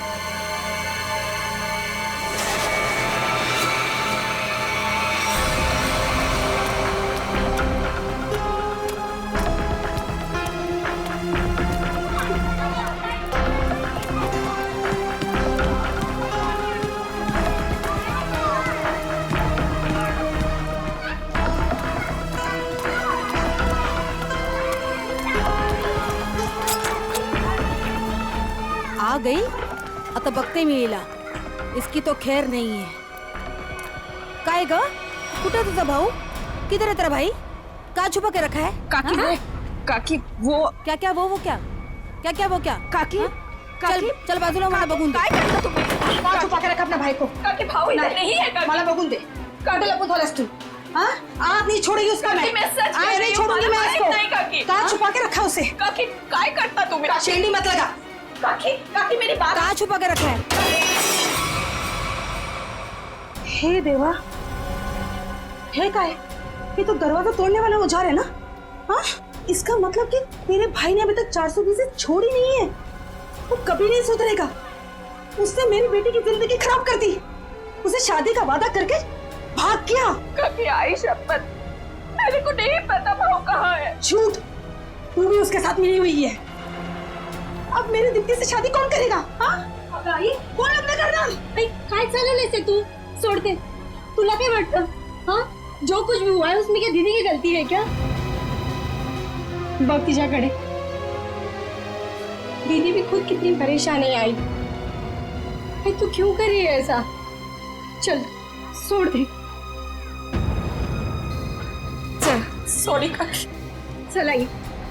आ गई आता बघते मी हिला. इसकी तो खैर नहीं है. काय ग, कुठे तुझा भाऊ? किधर है तेरा भाई? कहाँ छुपा के रखा है? काकी वो, काकी वो क्या क्या वो क्या क्या क्या वो क्या काकी हा? चल चल बाजूला मला बघून दे. काय करता तुम्ही? कहाँ छुपा के रखा अपना भाई को? काकी भाऊ इधर नहीं है काकी. मला बघून दे. काटे लपून थोलस तू. हाँ? आप नहीं छोड़ेगी उसका मैं. आज नहीं छोड़ूंगी मैं इसको. नहीं काकी. कहाँ छुपा के रखा उसे? काकी काय करता तुम्ही? शेंडी मत लगा. काकी काकी मेरी बात. कहाँ छुपा के रखा है? हे देवा, है काय? ये तो दरवाजा तोड़ने वाला औजार है ना? हाँ? इसका मतलब कि मेरे भाई ने अभी तक 420 छोड़ी नहीं है. वो कभी नहीं सुधरेगा. उसने मेरी बेटी की जिंदगी खराब कर दी. उसे शादी का वादा करके भाग गया. काकी आई शपथ, मेरे को नहीं पता भाऊ कहाँ है. झूठ. तू भी उसके साथ मिली हुई है. अब मेरी दीप्ति से शादी कौन करेगा? हाँ? आई कौन लग्न करणार? काय चालवलंय से तू? सोडते. तुला काय वाटतं? हाँ? जो कुछ भी हुआ है उसमें क्या दीदी की गलती है क्या? बघ तिच्याकडे. दीदी भी खुद कितनी परेशान है आई. भाई तू क्यों कर रही है ऐसा? चल छोड़ दे. चल सॉरी काकी. चल आई.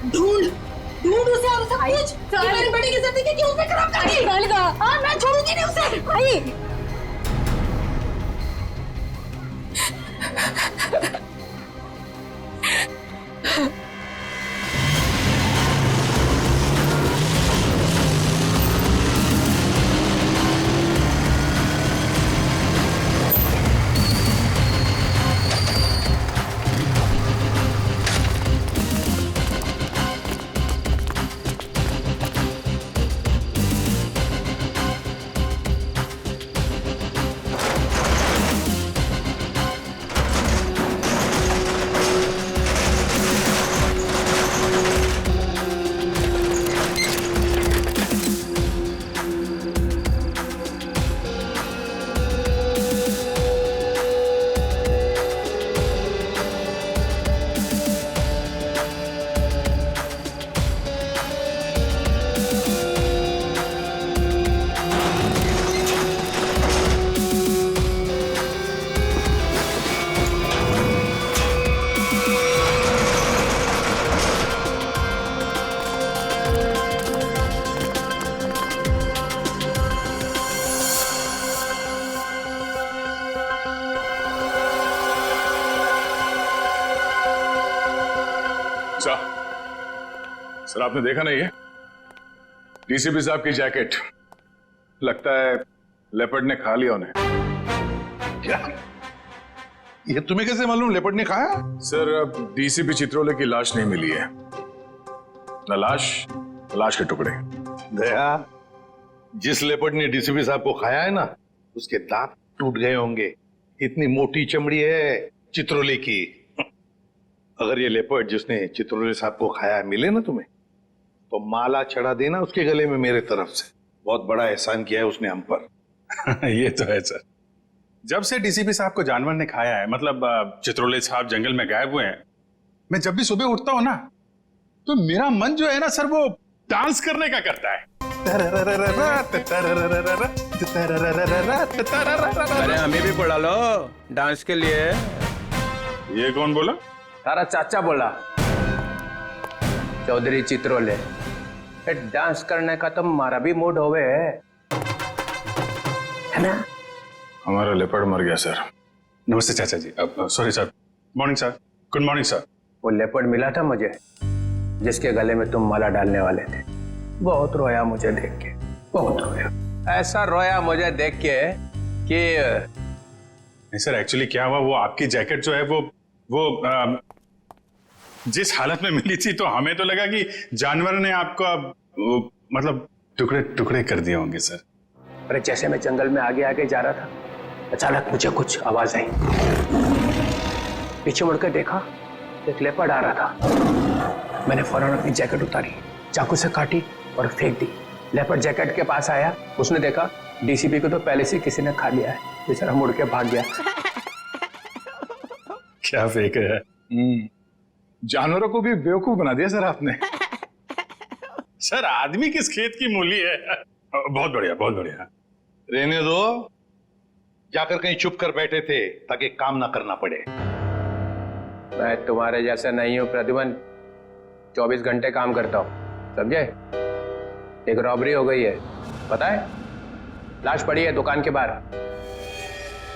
ढूंढ ढूंढ उसे और सब कुछ. मेरी बेटी की जिंदगी क्यों उसे खराब कर दी? चल गा. हाँ, मैं छोड़ूंगी नहीं उसे. आई. सर आपने देखा नहीं है डीसीपी साहब की जैकेट, लगता है लेपर्ड ने खा लिया उन्हें। क्या ये तुम्हें कैसे मालूम लेपर्ड ने खाया? सर डीसीपी चित्रोले की लाश नहीं मिली है, न लाश के टुकड़े। दया, जिस लेपर्ड ने डीसीपी साहब को खाया है ना, उसके दांत टूट गए होंगे, इतनी मोटी चमड़ी है चित्रोले की। अगर ये लेपर्ड जिसने चित्रोले साहब को खाया है मिले ना तुम्हें, तो माला चढ़ा देना उसके गले में मेरे तरफ से। बहुत बड़ा एहसान किया है उसने हम पर। ये तो है सर। जब से डीसीपी साहब को जानवर ने खाया है, मतलब चित्रोले साहब जंगल में गायब हुए हैं, मैं जब भी सुबह उठता हूं ना, तो मेरा मन जो है ना सर, वो डांस करने का करता है। अरे हमें भी बुला लो डांस के लिए। ये कौन बोला? तारा चाचा बोला, चौधरी चित्रोले। डांस करने का तो हमारा भी मूड होवे है ना। हमारा लेपर्ड मर गया सर। नमस्ते चाचा जी। Sorry sir. Morning sir. Good morning sir. वो लेपर्ड मिला था मुझे, जिसके गले में तुम माला डालने वाले थे। बहुत रोया मुझे देख के, बहुत रोया। ऐसा रोया मुझे देख के कि नहीं सर, एक्चुअली क्या हुआ, वो आपकी जैकेट जो है वो जिस हालत में मिली थी, तो हमें तो लगा कि जानवर ने आपको मतलब टुकड़े टुकड़े कर दिए होंगे सर। अरे जैसे मैं जंगल में आगे आगे जा रहा था, अचानक मुझे कुछ आवाज आई। पीछे मुड़कर देखा, एक लेपर्ड आ रहा था। मैंने फौरन अपनी जैकेट उतारी, चाकू से काटी और फेंक दी। लेपर्ड जैकेट के पास आया, उसने देखा डीसीपी को तो पहले से किसी ने खा लिया है। बेचारा मुड़ के भाग गया। क्या फेंक है? जानवरों को भी बेवकूफ बना दिया सर आपने। सर आदमी किस खेत की मूली है। बहुत बढ़िया, बहुत बढ़िया। रहने दो, जाकर कहीं चुप कर बैठे थे ताकि काम ना करना पड़े। मैं तुम्हारे जैसा नहीं हूं प्रद्युमन, 24 घंटे काम करता हूं, समझे। एक रॉबरी हो गई है, पता है? लाश पड़ी है दुकान के बाहर।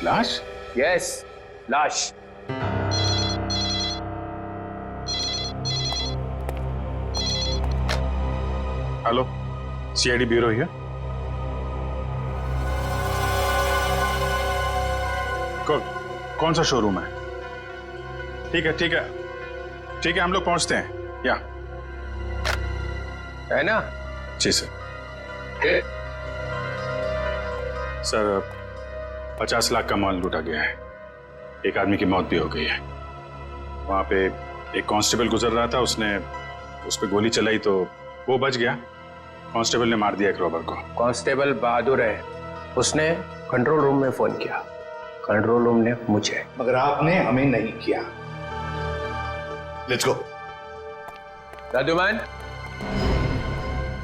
लाश? यस, लाश। Hello, CID bureau here. कौन सा शोरूम है? ठीक है ठीक है ठीक है, हम लोग पहुंचते हैं। या है ना? जी सर। सर 50 लाख का माल लूटा गया है, एक आदमी की मौत भी हो गई है। वहां पे एक कांस्टेबल गुजर रहा था, उसने उस पर गोली चलाई तो वो बच गया। कांस्टेबल ने मार दिया एक रॉबर को। कांस्टेबल बहादुर है, उसने कंट्रोल रूम में फोन किया, कंट्रोल रूम ने मुझे। मगर आपने हमें नहीं किया। Let's go. प्रद्युमन,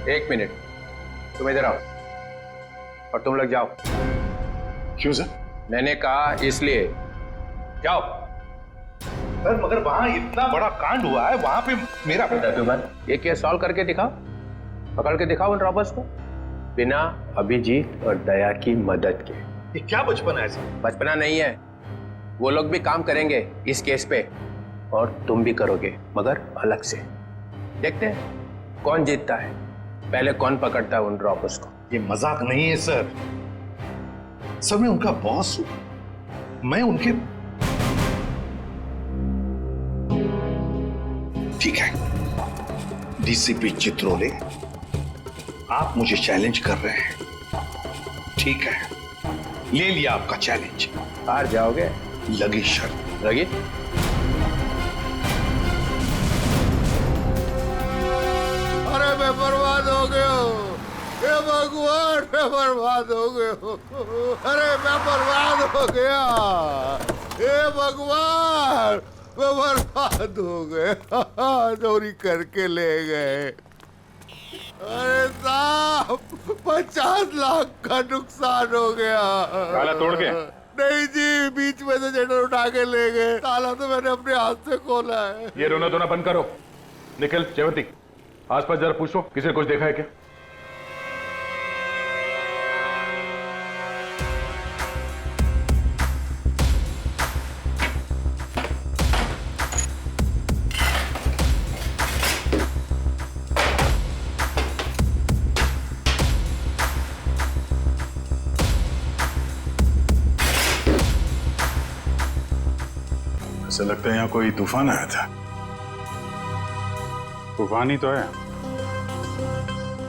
एक मिनट, तुम इधर आओ और तुम लोग जाओ। क्यों सर? मैंने कहा इसलिए, जाओ। सर मगर वहां इतना बड़ा कांड हुआ है, वहां पे मेरा प्रद्युमन, ये केस सॉल्व करके दिखाओ, पकड़ के दिखाओ उन रॉबर्स को, बिना अभिजीत और दया की मदद के। ये क्या बचपना है सर? बचपना नहीं है, वो लोग भी काम करेंगे इस केस पे और तुम भी करोगे, मगर अलग से। देखते हैं कौन जीतता है, पहले कौन पकड़ता है उन रॉबर्स को। ये मजाक नहीं है सर। सर मैं उनका बॉस हूं, मैं उनके। ठीक है डीसीपी चित्रोले, आप मुझे चैलेंज कर रहे हैं, ठीक है, ले लिया आपका चैलेंज। हार जाओगे? लगी शर्त। लगी? अरे मैं बर्बाद हो गया हूँ, हे भगवान, मैं बर्बाद हो गया हूँ। अरे मैं बर्बाद हो गया, हे भगवान, मैं बर्बाद हो गया। चोरी करके ले गए। अरे साहब 50 लाख का नुकसान हो गया। ताला तोड़ के? नहीं जी, बीच में से जेटर उठा के ले गए। ताला तो मैंने अपने हाथ से खोला है। ये रोना धोना बंद करो। निखिल, जयवंती, आसपास जरा पूछो किसी ने कुछ देखा है क्या? ऐसा लगता है यहाँ कोई तूफान आया था। तूफान ही तो है।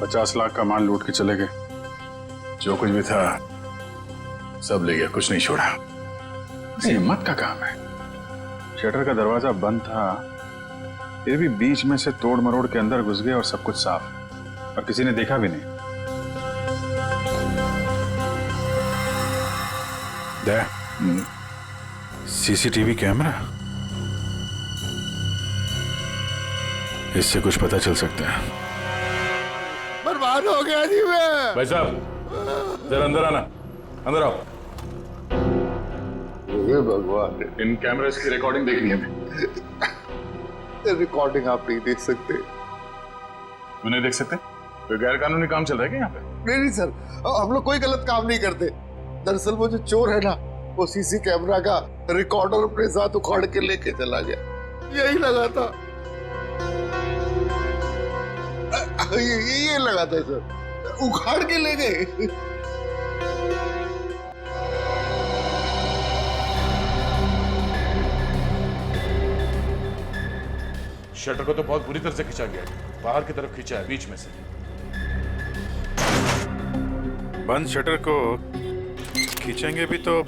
50 लाख का माल लूट के चले गए। जो कुछ भी था सब ले गया, कुछ नहीं छोड़ा। हिम्मत का काम है। शटर का दरवाजा बंद था, फिर भी बीच में से तोड़ मरोड़ के अंदर घुस गए और सब कुछ साफ, और किसी ने देखा भी नहीं। सीसीटीवी कैमरा, इससे कुछ पता चल सकता है। बर्बाद हो गया जी मैं। भाई साहब जरा अंदर आना, अंदर आओ। हे भगवान, इन कैमरास की रिकॉर्डिंग देखनी है हमें। रिकॉर्डिंग आप नहीं देख सकते। क्यों नहीं देख सकते? कोई गैर कानूनी काम चल रहा है क्या यहाँ पे? नहीं सर, हम लोग कोई गलत काम नहीं करते। दरअसल वो जो चोर है ना, वो सीसी कैमरा का रिकॉर्डर अपने साथ उखाड़ के लेके चला गया। यही लगा था, ये लगा था सर, उखाड़ के ले गए। शटर को तो बहुत बुरी तरह से खींचा गया है, बाहर की तरफ खींचा है, बीच में से। बंद शटर को खींचेंगे भी तो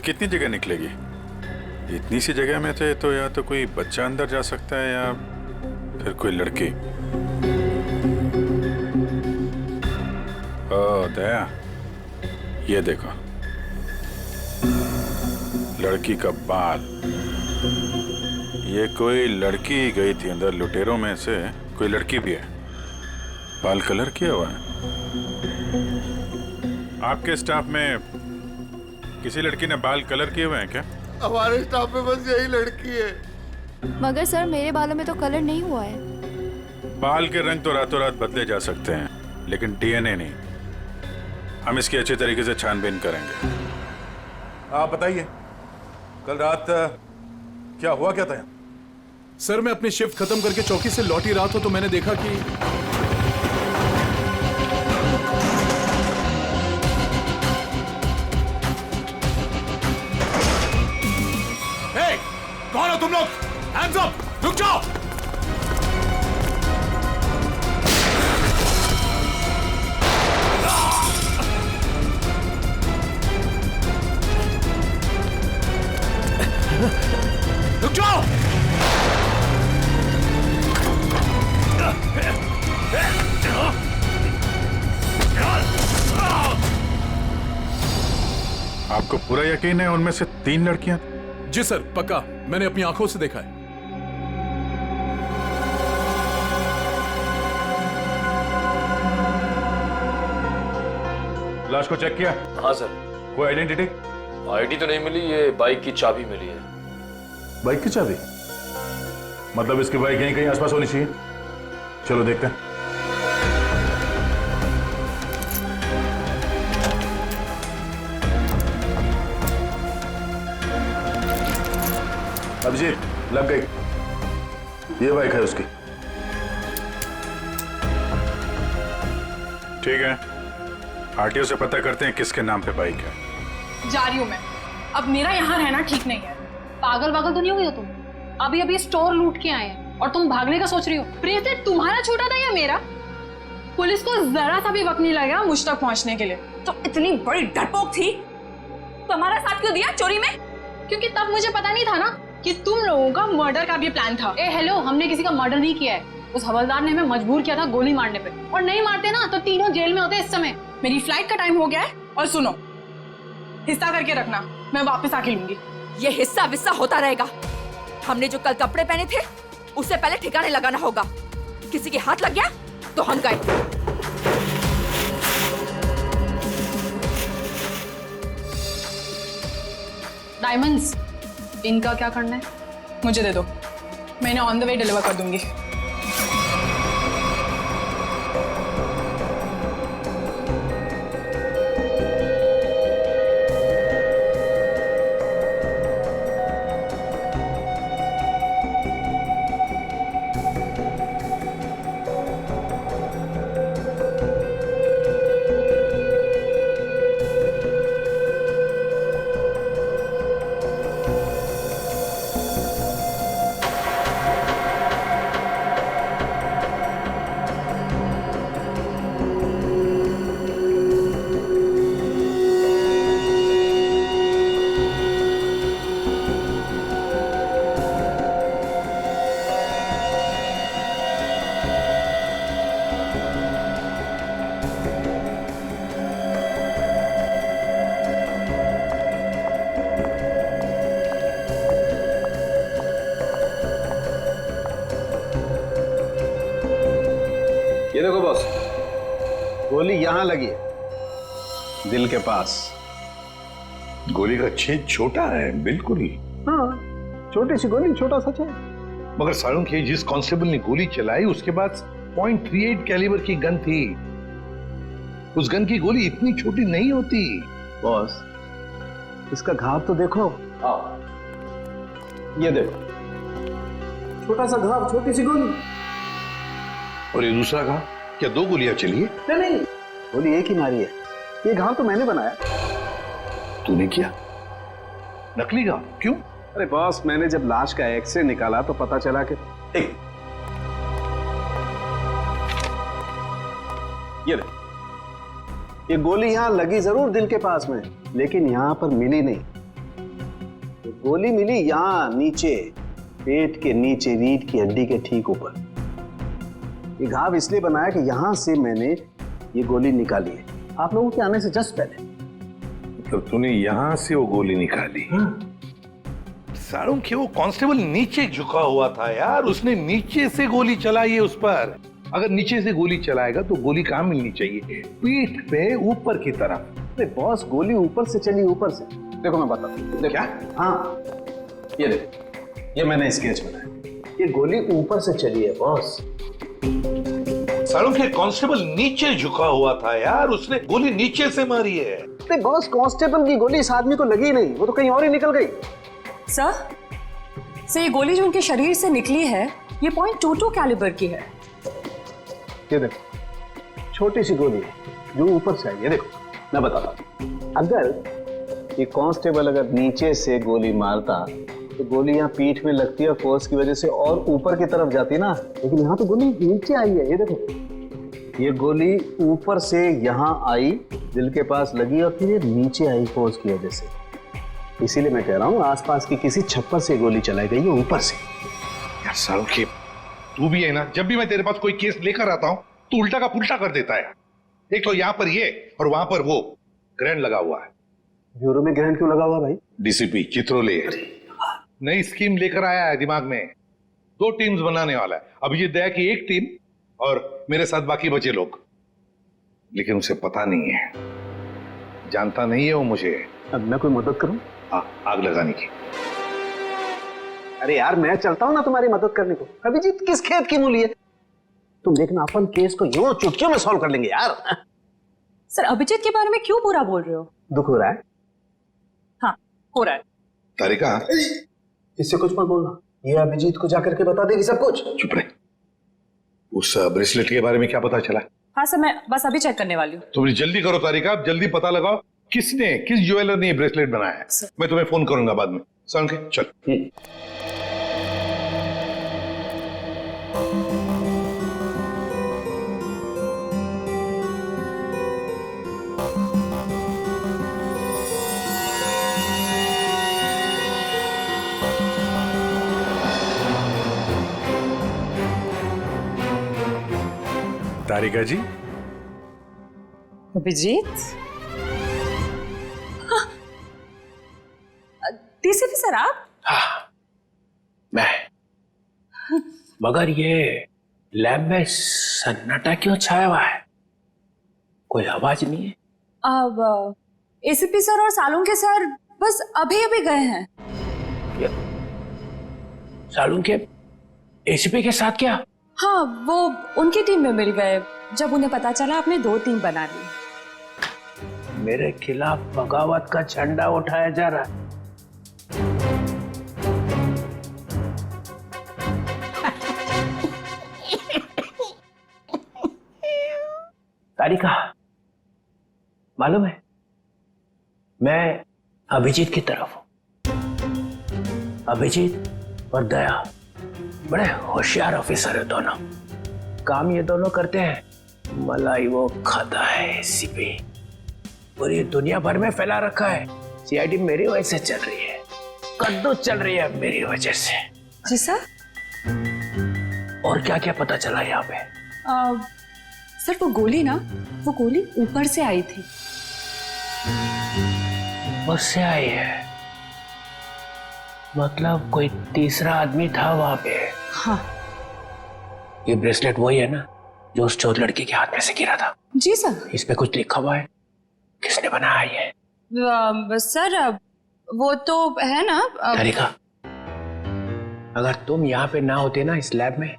कितनी जगह निकलेगी? इतनी सी जगह में थे तो या तो कोई बच्चा अंदर जा सकता है या फिर कोई लड़की। ओ दया, ये देखो, लड़की का बाल। ये कोई लड़की गई थी अंदर, लुटेरों में से कोई लड़की भी है। बाल कलर किया हुआ है। आपके स्टाफ में किसी लड़की ने बाल कलर किए हुए हैं क्या? हमारे स्टाफ में बस यही लड़की है। मगर सर मेरे बालों में तो कलर नहीं हुआ है। बाल के रंग तो रातों रात बदले जा सकते हैं, लेकिन डीएनए नहीं। हम इसकी अच्छी तरीके से छानबीन करेंगे। आप बताइए, कल रात क्या हुआ, क्या था? सर मैं अपनी शिफ्ट खत्म करके चौकी से लौट ही रहा था तो मैंने देखा कि कौन हो तुम लोग? Hands up! रुक जाओ! रुक जाओ! आपको पूरा यकीन है उनमें से 3 लड़कियां? जी सर, पक्का, मैंने अपनी आंखों से देखा है। लाश को चेक किया? हाँ सर। कोई आइडेंटिटी? आईडी तो नहीं मिली, ये बाइक की चाबी मिली है। बाइक की चाबी? मतलब इसकी बाइक यहीं कहीं आसपास होनी चाहिए। चलो देखते हैं। अभिजीत, लग गई। ये बाइक है उसकी। ठीक है, आरटीओ से पता करते हैं किसके नाम पे बाइक है। जा रही हूँ मैं। अब मेरा यहाँ रहना ठीक नहीं है। पागल तो नहीं हो गई हो तुम? अभी अभी स्टोर लूट के आए हैं और तुम भागने का सोच रही हो। प्रियते, तुम्हारा छोटा था या मेरा? पुलिस को जरा सा भी वक्त नहीं लगा मुझ तक पहुंचने के लिए। तो इतनी बड़ी डरपोक थी तो हमारा साथ क्यों दिया चोरी में? क्योंकि तब मुझे पता नहीं था ना कि तुम लोगों का मर्डर का भी प्लान था। ए हेलो, हमने किसी का मर्डर नहीं किया है। उस हवलदार ने हमें मजबूर किया था गोली मारने पे, और नहीं मारते ना तो तीनों जेल में होते इस समय। मेरी फ्लाइट का टाइम हो गया है और सुनो, हिस्सा करके रखना, मैं वापस आके लूंगी। ये हिस्सा विस्सा होता रहेगा। हमने जो कल कपड़े पहने थे उससे पहले ठिकाने लगाना होगा। किसी के हाथ लग गया तो हम गए। डायमंड्स, इनका क्या करना है? मुझे दे दो, मैं इन्हें ऑन द वे डिलीवर कर दूंगी। ये देखो बॉस, गोली यहां लगी है, दिल के पास। गोली का छेद छोटा है, बिल्कुल। हाँ, छोटी सी गोली, छोटा सा छेद। मगर सारुंख, ये जिस कांस्टेबल ने गोली चलाई उसके पास .38 कैलिबर की गन थी। उस गन की गोली इतनी छोटी नहीं होती। बॉस, इसका घाव तो देखो। ये देखो, छोटा सा घाव, छोटी सी गोली। और ये दूसरा घाव, क्या दो गोलियां चली है? नहीं, गोली एक ही मारी है। ये घाव तो मैंने बनाया। तूने किया? नकली घाव? क्यों? अरे बॉस, मैंने जब लाश का एक्सरे निकाला तो पता चला कि ये गोली यहां लगी जरूर दिल के पास में, लेकिन यहां पर मिली नहीं। ये गोली मिली यहां नीचे, पेट के नीचे, रीढ़ की हड्डी के ठीक ऊपर। ये घाव इसलिए बनाया कि यहां से मैंने ये गोली निकाली है, आप लोगों के आने से जस्ट पहले। तो तूने यहां से वो गोली निकाली? सारुंख, वो कांस्टेबल नीचे झुका हुआ था यार, उसने नीचे से गोली चलाई है उस पर। अगर नीचे से गोली चलाएगा तो गोली कहां मिलनी चाहिए? पीठ पे, ऊपर की तरफ। अरे बॉस, गोली ऊपर से चली, ऊपर से। देखो मैं बताता हूँ। क्या? हाँ, ये देखो, ये मैंने स्केच बनाया। ये गोली ऊपर से चली है बॉस। सारुंख, कांस्टेबल नीचे झुका हुआ था यार, उसने गोली नीचे से मारी है। अरे बॉस, कांस्टेबल की गोली इस आदमी को लगी नहीं, वो तो कहीं और ही निकल गई। सर, ये गोली जो उनके शरीर से निकली है, ये .22 कैलिबर की है। ये देखो, छोटी सी गोली है जो ऊपर से आई है। देखो, मैं बताता हूँ। अगर ये कांस्टेबल अगर नीचे से गोली मारता तो गोली यहाँ पीठ में लगती है, फोर्स की वजह से और ऊपर की तरफ जाती ना, लेकिन यहाँ तो गोली नीचे आई है। ये देखो, ये गोली ऊपर से यहाँ आई, दिल के पास लगी और फिर ये नीचे आई फोर्स की वजह से। इसीलिए मैं कह रहा हूँ आसपास की किसी छप्पर से गोली चलाई गई है, ऊपर से। यार सारुंख, तू भी है ना, जब भी मैं तेरे पास कोई केस लेकर आता हूँ तो उल्टा का पुल्टा कर देता है। एक तो यहाँ पर ये और वहां पर वो ग्रैंड लगा हुआ है। ब्यूरो में ग्रैंड क्यों लगा हुआ भाई? डीसीपी चित्रोले नई स्कीम लेकर आया है दिमाग में। 2 टीम्स बनाने वाला है। अभिजीत दया की एक टीम और मेरे साथ बाकी बचे लोग। लेकिन उसे पता नहीं है, जानता नहीं है वो मुझे। अब मैं कोई मदद करूं? आग लगाने की। अरे यार, मैं चलता हूं ना तुम्हारी मदद करने को। अभिजीत किस खेत की मूली है? तुम देखना, अपन केस को यूं चुटकियों में सॉल्व कर लेंगे यार। सर, अभिजीत के बारे में क्यों बुरा बोल रहे हो? दुख हो रहा है? हाँ, हो रहा है। तारिका, इससे कुछ मत बोलना, ये अभिजीत को जाकर के बता देगी सब कुछ। चुप रहे। उस ब्रेसलेट के बारे में क्या पता चला? हाँ सर, मैं बस अभी चेक करने वाली हूँ। तुम जल्दी करो तारिका, जल्दी पता लगाओ किस ज्वेलर ने ये ब्रेसलेट बनाया है। मैं तुम्हें फोन करूंगा बाद में। सारुंख, चल। तारिका जी। अभिजीत, डीसीपी सर आप? हाँ, मैं। मगर ये लैब में सन्नाटा क्यों छाया हुआ है? कोई आवाज नहीं है। अब एसीपी सर और सालून के सर बस अभी अभी गए हैं। सालून के एसीपी के साथ क्या? हाँ, वो उनकी टीम में मिल गए जब उन्हें पता चला आपने 2 टीम बना ली। मेरे खिलाफ बगावत का झंडा उठाया जा रहा है। तारिका, मालूम है, मैं अभिजीत की तरफ हूं। अभिजीत और दया बड़े होशियार ऑफिसर है दोनों। काम ये दोनों करते हैं, मलाई वो खाता है एसीपी। पूरी दुनिया भर में फैला रखा है। सीआईडी मेरी वजह से चल रही है, कद्दू चल रही है मेरी वजह से। जी सर। और क्या क्या पता चला यहाँ पे? सर, वो गोली ऊपर से आई थी। उससे आई है? मतलब कोई तीसरा आदमी था वहां पे? हाँ। ये ब्रेसलेट वही है ना जो उस चौथ लड़की के हाथ में से गिरा था। जी सर। इस पे कुछ लिखा हुआ है, किसने बनाया ये? सर वो तो है ना तारिका, अगर तुम यहाँ पे ना होते ना इस लैब में,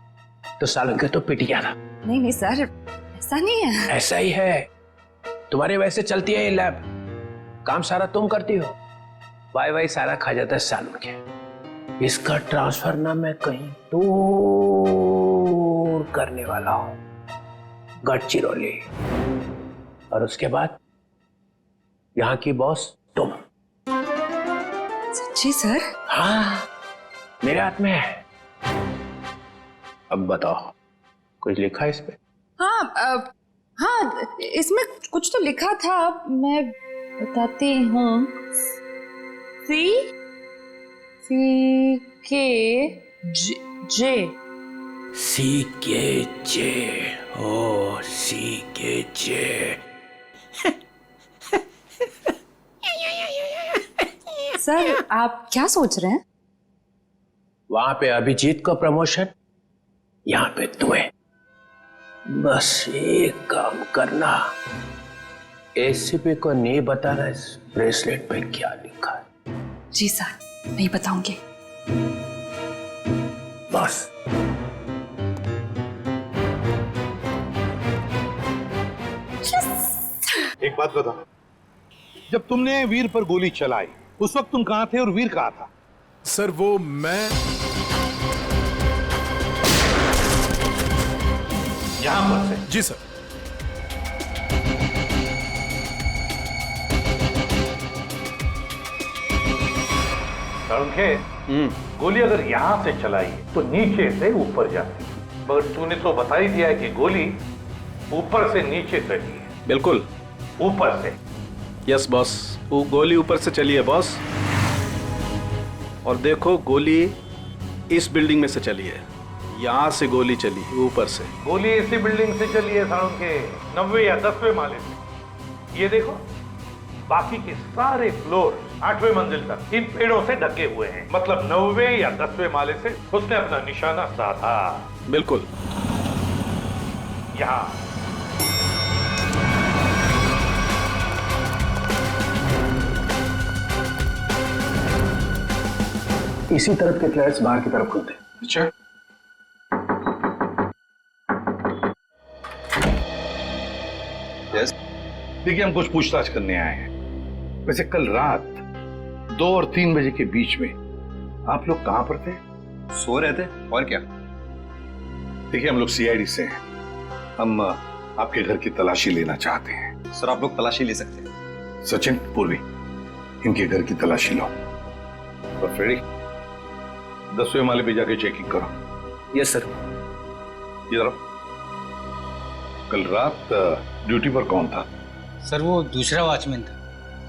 तो सालन के तो पिट गया था। नहीं नहीं सर, ऐसा नहीं है। ऐसा ही है, तुम्हारे वैसे चलती है ये लैब, काम सारा तुम करती हो, वाई सारा खा जाता है सालन के। इसका ट्रांसफर ना मैं कहीं दूर करने वाला हूं, गढ़चिरौली, और उसके बाद यहाँ की बॉस तुम। सच्ची सर? हाँ, मेरे हाथ में है। अब बताओ, कुछ लिखा है इस पे? हाँ हाँ, इसमें कुछ तो लिखा था, मैं बताती हूँ। सी के जे CKJ, ओ CKJ। सर आप क्या सोच रहे हैं? वहां पे अभिजीत को प्रमोशन, यहाँ पे तुम्हें। बस एक काम करना, एसीपी को नहीं बताना इस ब्रेसलेट पे क्या लिखा है। जी सर, नहीं बताऊंगी। बस। एक बात बता, जब तुमने वीर पर गोली चलाई उस वक्त तुम कहां थे और वीर कहां था? सर वो मैं यहां पर से? जी सर। गोली अगर यहां से चलाई तो नीचे से ऊपर जाती, मगर तूने तो बता ही दिया है कि गोली ऊपर से नीचे चली है। बिल्कुल ऊपर से। यस बॉस, वो गोली ऊपर से चली है बॉस। और देखो, गोली इस बिल्डिंग में से चली है, यहां से गोली चली है ऊपर से। गोली इसी बिल्डिंग से चली है साउंड के 9वें या 10वें माले से। ये देखो, बाकी के सारे फ्लोर 8वें मंजिल तक इन पेड़ों से ढके हुए हैं, मतलब 9वें या 10वें माले से उसने अपना निशाना साधा। बिल्कुल। यहाँ इसी तरफ के फ्लैट्स बाहर की तरफ खुलते। अच्छा, देखिए, हम कुछ पूछताछ करने आए हैं। वैसे कल रात 2 और 3 बजे के बीच में आप लोग कहां पर थे? सो रहे थे, और क्या। देखिए, हम लोग सीआईडी से हैं, हम आपके घर की तलाशी लेना चाहते हैं। सर आप लोग तलाशी ले सकते हैं। सचिन, पूर्वी, इनके घर की तलाशी लो। और फ्रेडी, 10वें माले पे जाके चेकिंग करो। Yes sir. इधर आओ। कल रात ड्यूटी पर कौन था? सर वो दूसरा वॉचमैन था।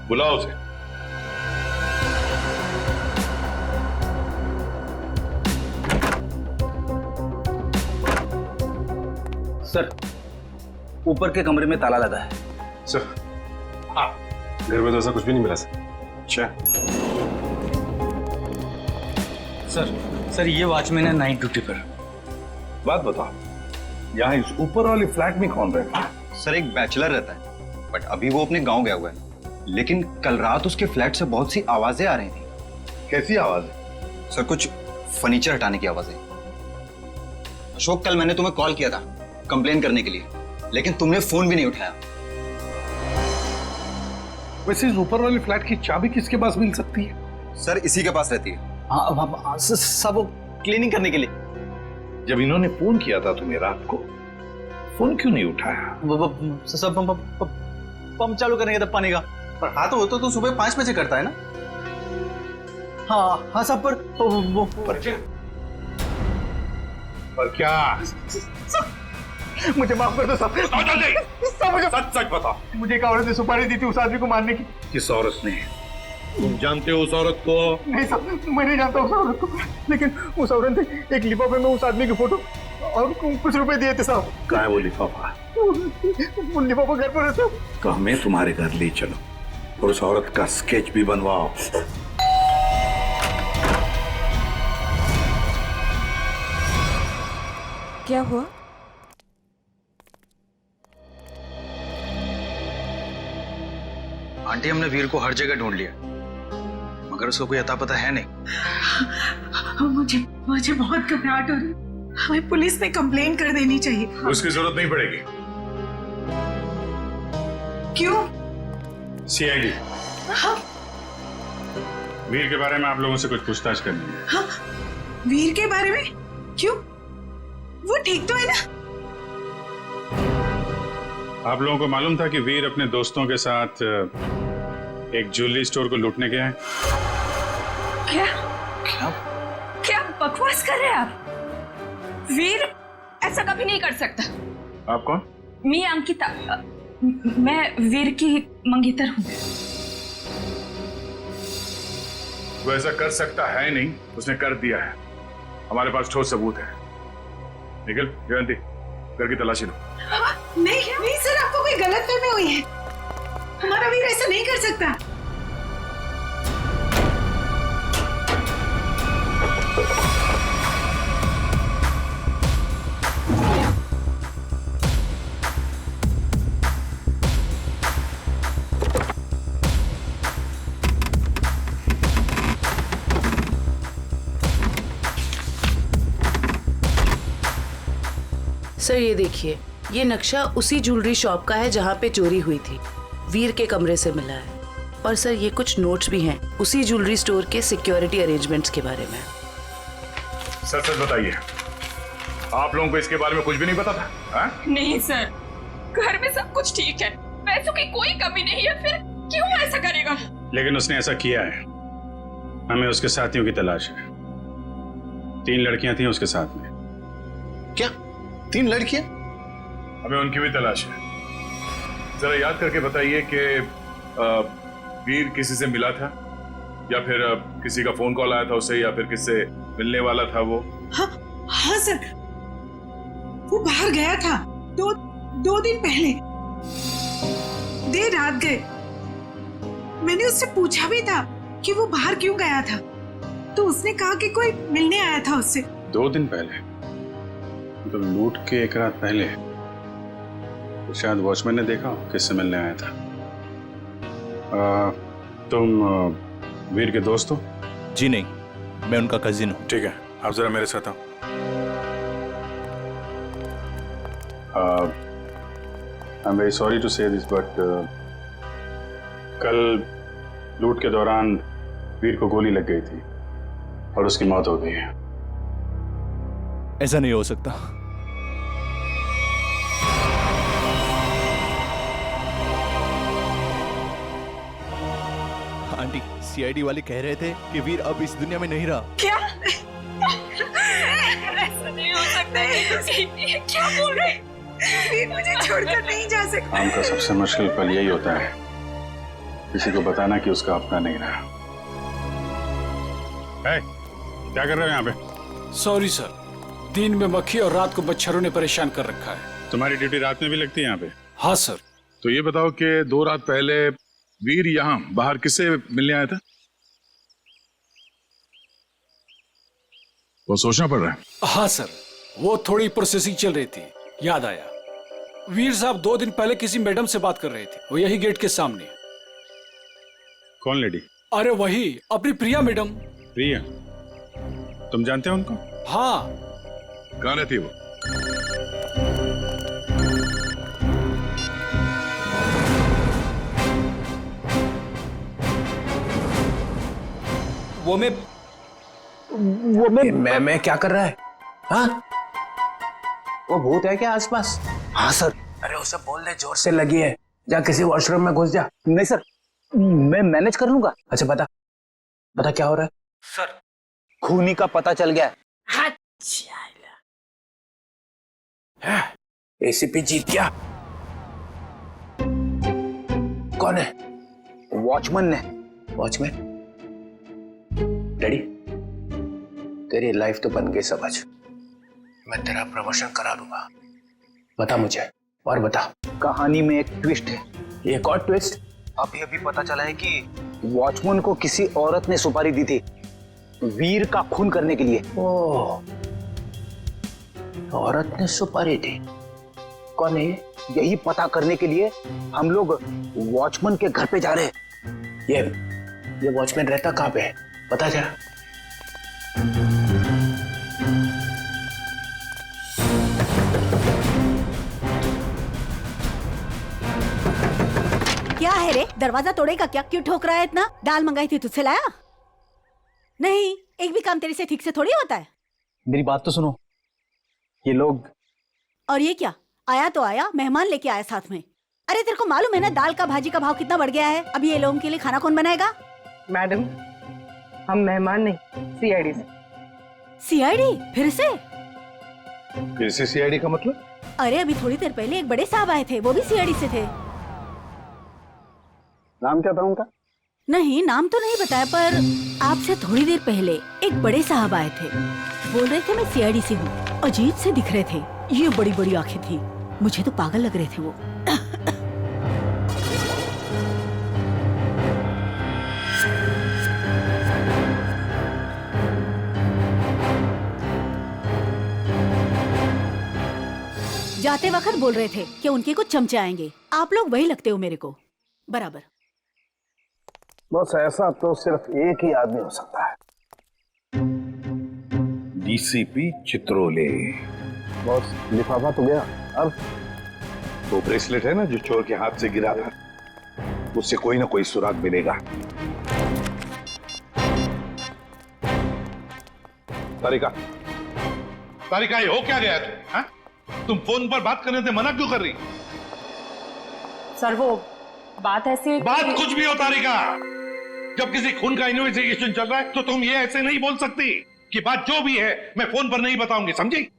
बुलाओ उसे। सर, ऊपर के कमरे में ताला लगा है। सर, हाँ, घर में तो ऐसा कुछ भी नहीं मिला सर। अच्छा सर ये वॉचमैन है नाइट ड्यूटी पर। बात बताओ, यहाँ इस ऊपर वाले फ्लैट में कौन रहता है? सर एक बैचलर रहता है, बट अभी वो अपने गांव गया हुआ है। लेकिन कल रात उसके फ्लैट से बहुत सी आवाजें आ रही थी। कैसी आवाज? सर कुछ फर्नीचर हटाने की आवाजें। अशोक, कल मैंने तुम्हें कॉल किया था कंप्लेन करने के लिए, लेकिन तुमने फोन भी नहीं उठाया। वैसे इस ऊपर वाले फ्लैट की चाबी किसके पास मिल सकती है? सर इसी के पास रहती है। हाँ सब क्लीनिंग करने के लिए। जब इन्होंने फोन किया था तुम्हें रात को, फोन क्यों नहीं उठाया? सब पंप चालू करने का, तब पानी का। पर हाँ तो वो तो सुबह 5 बजे करता है ना। हाँ सब पर क्या? मुझे माफ कर दो साहब। मुझे सच बताओ, मुझे एक औरत ने सुपारी दी थी उस आदमी को मारने की। किस औरत ने? तुम जानते हो उस औरत को? नहीं साहब, मैं नहीं जानता उस औरत को, लेकिन उस औरत ने एक लिफाफे में उस आदमी की फोटो और कुछ रुपए दिए थे साहब। कहाँ है वो लिफाफा? वो लिफाफा घर पर है साहब। तो हमें तुम्हारे घर ले चलो और उस औरत का स्केच भी बनवाओ। क्या हुआ? आंटी हमने वीर को हर जगह ढूंढ लिया, मगर उसको कोई अता पता है नहीं। मुझे बहुत घबराहट हो रही है। हमें पुलिस में कंप्लेन कर देनी चाहिए। उसकी जरूरत नहीं पड़ेगी। क्यों? सीआईडी हाँ? वीर के बारे में आप लोगों से कुछ पूछताछ करनी है। हाँ? वीर के बारे में? क्यों? वो ठीक तो है ना? आप लोगों को मालूम था कि वीर अपने दोस्तों के साथ एक ज्वेलरी स्टोर को लूटने गया है? क्या क्या बकवास कर रहे हैं आप? वीर ऐसा कभी नहीं कर सकता। आप कौन? मैं अंकिता, मैं वीर की मंगेतर हूँ। वो ऐसा कर सकता है नहीं, उसने कर दिया है। हमारे पास ठोस सबूत है। निखिल, जयंती, घर की तलाशी लो। नहीं सर, आपको कोई गलतफहमी हुई है। हमारा वीर ऐसा नहीं कर सकता। सर ये देखिए, ये नक्शा उसी ज्वेलरी शॉप का है जहाँ पे चोरी हुई थी। वीर के कमरे से मिला है। और सर ये कुछ नोट्स भी हैं उसी ज्वेलरी स्टोर के सिक्योरिटी अरेंजमेंट्स के बारे में। सच सच बताइए, आप लोगों को इसके बारे में कुछ भी नहीं पता था? हा? नहीं सर, घर में सब कुछ ठीक है, पैसों की कोई कमी नहीं है, फिर क्यों ऐसा करेगा? लेकिन उसने ऐसा किया है। हमें उसके साथियों की तलाश है। 3 लड़कियां थीं उसके साथ में। क्या 3 लड़कियां? हमें उनकी भी तलाश है। जरा याद करके बताइए कि वीर किसी से मिला था, या फिर किसी का फोन कॉल आया था उसे, या फिर किससे मिलने वाला था वो? हाँ सर, वो बाहर गया था 2 दिन पहले, देर रात गए। मैंने उससे पूछा भी था कि वो बाहर क्यों गया था, तो उसने कहा कि कोई मिलने आया था उससे। 2 दिन पहले? तो लूट के 1 रात पहले तो शायद वॉचमैन ने देखा किससे मिलने आया था। तुम वीर के दोस्त हो? जी नहीं, मैं उनका कजिन हूँ। ठीक है, आप जरा मेरे साथ आओ। I am very sorry to say this, but कल लूट के दौरान वीर को गोली लग गई थी और उसकी मौत हो गई है। ऐसा नहीं हो सकता। आंटी, सीआईडी वाले कह रहे थे कि वीर अब इस दुनिया में नहीं रहा। क्या? ऐसा नहीं हो सकता है। क्या बोल रहे हैं? वीर मुझे छोड़कर नहीं जा सकता। काम का सबसे मुश्किल पल यही होता है, किसी को बताना कि उसका अपना नहीं रहा। क्या कर रहे हो यहाँ पे? सॉरी सर, दिन में मक्खी और रात को मच्छरों ने परेशान कर रखा है। तुम्हारी ड्यूटी रात में भी लगती है यहाँ पे? हाँ सर। तो ये बताओ कि 2 रात पहले वीर यहाँ बाहर किससे मिलने आया था? वो सोचना पड़ रहा है। हाँ सर, वो थोड़ी प्रोसेसिंग चल रही थी, याद आया। वीर साहब 2 दिन पहले किसी मैडम से बात कर रहे थे, वो यही गेट के सामने। कौन लेडी? अरे वही, अपनी प्रिया मैडम। प्रिया? तुम जानते हो उनको? हाँ। कहाँ रहती है वो? मैं क्या कर रहा है? हाँ? वो भूत है क्या आसपास? हाँ सर। अरे उसे बोल दे जोर से लगी है, जा किसी वॉशरूम में घुस जा। नहीं सर, मैं मैनेज कर लूंगा। अच्छा बता क्या हो रहा है? सर, खूनी का पता चल गया है। एसीपी जीत गया? कौन है? वॉचमैन ने। वॉचमैन? डैडी, तेरी लाइफ तो बन गई समझ। मैं तेरा प्रमोशन करा दूंगा। बता मुझे, और बता। कहानी में एक ट्विस्ट है। एक और ट्विस्ट? अभी अभी पता चला है कि वॉचमैन को किसी औरत ने सुपारी दी थी वीर का खून करने के लिए। ओह, औरत ने सुपारी दी? कौन है ये? यही पता करने के लिए हम लोग वॉचमैन के घर पे जा रहे हैं। ये वॉचमैन रहता कहाँ पे है पता जरा। क्या है रे, दरवाजा तोड़ेगा क्या? क्यों ठोक रहा है इतना? दाल मंगाई थी तुझसे लाया नहीं? एक भी काम तेरे से ठीक से थोड़ी होता है। मेरी बात तो सुनो, ये लोग। और ये क्या, आया तो आया, मेहमान लेके आया साथ में। अरे तेरे को मालूम है ना दाल का भाजी का भाव कितना बढ़ गया है? अभी ये लोगों के लिए खाना कौन बनाएगा? मैडम, हम मेहमान नहीं, सीआईडी से। सीआईडी? फिर से सीआईडी का मतलब? अरे अभी थोड़ी देर पहले एक बड़े साहब आए थे, वो भी सीआईडी से थे। नाम क्या था उनका? नहीं, नाम तो नहीं बताया, पर आपसे थोड़ी देर पहले एक बड़े साहब आए थे, बोल रहे थे मैं सीआईडी से हूँ। अजीब से दिख रहे थे, ये बड़ी बड़ी आंखें थी, मुझे तो पागल लग रहे थे वो। जाते वक्त बोल रहे थे कि उनके कुछ चमचे आएंगे। आप लोग वही लगते हो मेरे को बराबर। बस ऐसा तो सिर्फ एक ही आदमी हो सकता है, डीसीपी चित्रोले। बॉस लिफाफा तो गया, अब वो ब्रेसलेट है ना जो चोर के हाथ से गिरा था, उससे कोई ना कोई सुराग मिलेगा। तारिका, तारिका ये हो क्या गया तुम? तुम फोन पर बात करने से मना क्यों कर रही? सर वो बात ऐसी है बात कुछ भी हो तारिका, जब किसी खून का इन्वेस्टिगेशन चल रहा है तो तुम ये ऐसे नहीं बोल सकती कि बात जो भी है मैं फोन पर नहीं बताऊंगी, समझी?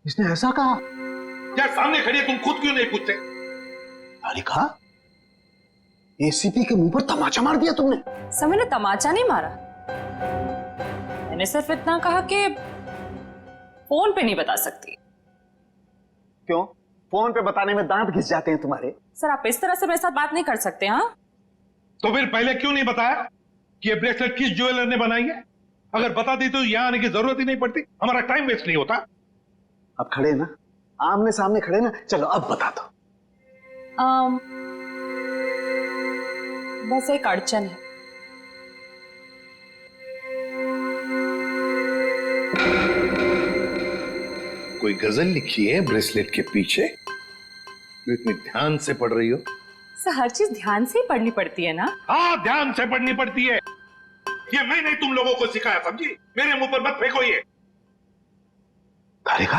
इसने ऐसा कहा? क्या सामने खड़ी है, तुम खुद क्यों नहीं पूछते? तारिका, एसीपी के मुंह पर तमाचा मार दिया तुमने। सर मैंने तमाचा नहीं मारा, मैंने सिर्फ इतना कहा कि फोन पे नहीं बता सकती। क्यों? फोन पे बताने में दांत घिस जाते हैं तुम्हारे। सर आप इस तरह से मेरे साथ बात नहीं कर सकते। हाँ तो फिर पहले क्यों नहीं बताया कि ये ब्रेसलेट किस ज्वेलर ने बनाई है? अगर बता दी तो यहां आने की जरूरत ही नहीं पड़ती, हमारा टाइम वेस्ट नहीं होता। अब खड़े ना, आमने सामने खड़े ना, चलो अब बता दो। बस एक अड़चन है। कोई गजल लिखी है ब्रेसलेट के पीछे जो इतनी ध्यान से पढ़ रही हो? सर हर चीज ध्यान से ही पढ़नी पड़ती है ना। हाँ ध्यान से पढ़नी पड़ती है, ये मैंने तुम लोगों को सिखाया, समझी? मेरे मुंह पर मत फेंको ये। तारिका,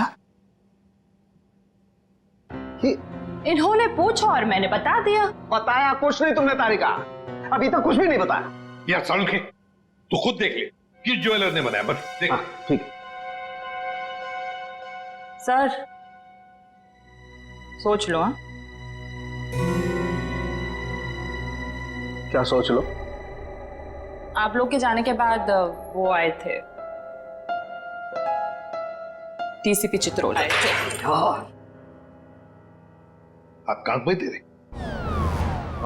इन्होंने पूछा और मैंने बता दिया। बताया कुछ नहीं तुमने तारिका, अभी तक कुछ भी नहीं बताया। यार सड़के तू खुद देख ले किस ज्वेलर ने बनाया, बस देख। ठीक है सर, सोच लो। हाँ क्या सोच लो? आप लोग के जाने के बाद वो आए थे, डीसीपी चित्रोले आए थे। आप कांक पे तेरे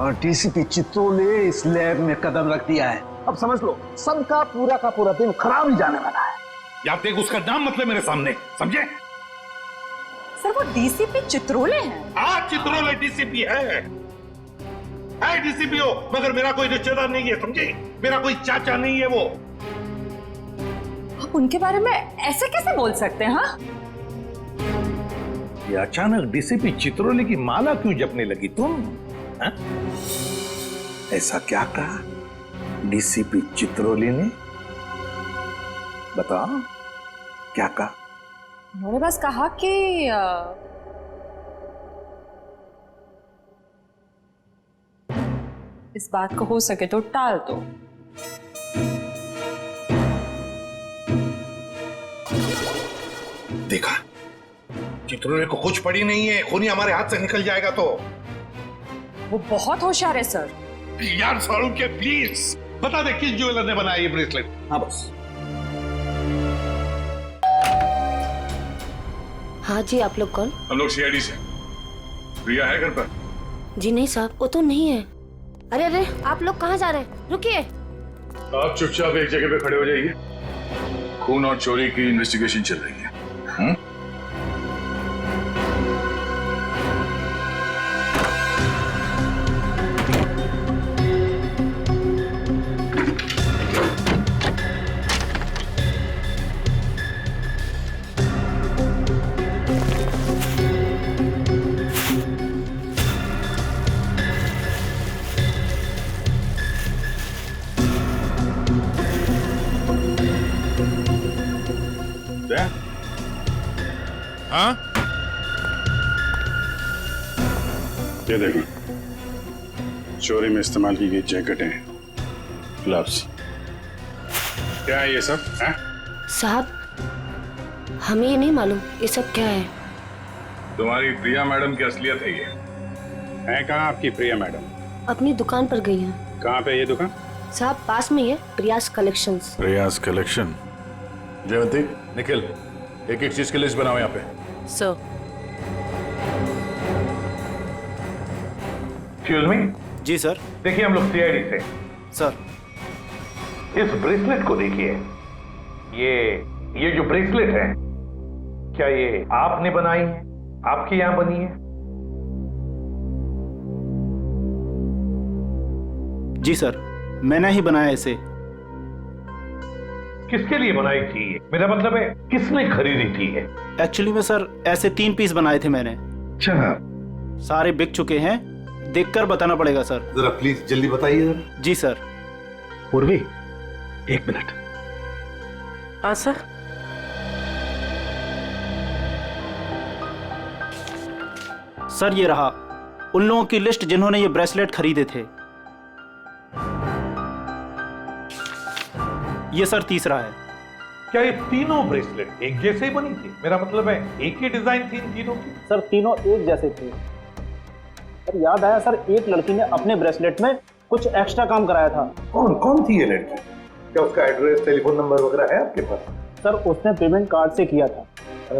और डीसीपी चित्रोले इस लैब में कदम रख दिया है। अब समझ लो सबका पूरा का पूरा दिन खराब ही जाने वाला है। या देख उसका नाम मतलब मेरे सामने, समझे? सर वो डीसीपी चित्रोले हैं। हाँ चित्रोले डीसीपी है डीसीपी हो, मगर मेरा कोई रिश्तेदार नहीं है, समझे? मेरा कोई चाचा नहीं है वो। आप उनके बारे में ऐसे कैसे बोल सकते हैं? हाँ ये अचानक डीसीपी चित्रोले की माला क्यों जपने लगी तुम? हा? ऐसा क्या कहा डीसीपी चित्रोले ने? बताओ क्या कहा? उन्होंने बस कहा कि इस बात को हो सके तो टाल दो। देखा, चित्रोले को कुछ पड़ी नहीं है, खूनी हमारे हाथ से निकल जाएगा तो। वो बहुत होशियार है सर। यार सारू के प्लीज बता दे किस ज्वेलर ने बनाया ये ब्रेसलेट। हाँ बस। हाँ जी, आप लोग कौन? हम लोग सीआईडी से। प्रिया है घर पर? जी नहीं साहब, वो तो नहीं है। अरे अरे, आप लोग कहाँ जा रहे हैं? रुकिए। आप चुपचाप एक जगह पे खड़े हो जाइए, खून और चोरी की इन्वेस्टिगेशन चल रही है। जय हाँ ये देखो चोरी में इस्तेमाल की गई जैकेटें ग्लव्स क्या है ये सब है? साहब हमें ये नहीं मालूम ये सब क्या है। तुम्हारी प्रिया मैडम की असलियत है ये। है कहाँ आपकी प्रिया मैडम? अपनी दुकान पर गई हैं। कहाँ पे ये दुकान? साहब पास में ही है, प्रियास कलेक्शंस। प्रियास कलेक्शन। जयवंती निखिल एक एक चीज की लिस्ट बनाओ यहाँ पे। Sir excuse me. जी सर। देखिए हम लोग सीआईडी से। सर इस ब्रेसलेट को देखिए। ये जो ब्रेसलेट है क्या ये आपने बनाई है? आपके यहां बनी है? जी सर मैंने ही बनाया इसे। किसके लिए बनाई थी ये? मेरा मतलब है किसने खरीदी थी ये? एक्चुअली में सर ऐसे 3 पीस बनाए थे मैंने। अच्छा सारे बिक चुके हैं, देखकर बताना पड़ेगा सर। जरा प्लीज जल्दी बताइए जरा। जी सर। पूर्वी 1 मिनट। हाँ सर। सर ये रहा उन लोगों की लिस्ट जिन्होंने ये ब्रेसलेट खरीदे थे। ये सर तीसरा है। क्या ये तीनों ब्रेसलेट एक जैसे ही बनी थी? मेरा मतलब है एक ही डिजाइन थी इन तीनों की? सर तीनों एक जैसे थे। सर याद आया सर एक लड़की ने अपने ब्रेसलेट में कुछ एक्स्ट्रा काम कराया था। कौन थी ये लड़की? क्या उसका एड्रेस टेलीफोन नंबर वगैरह है आपके पास? सर उसने पेमेंट कार्ड से किया था।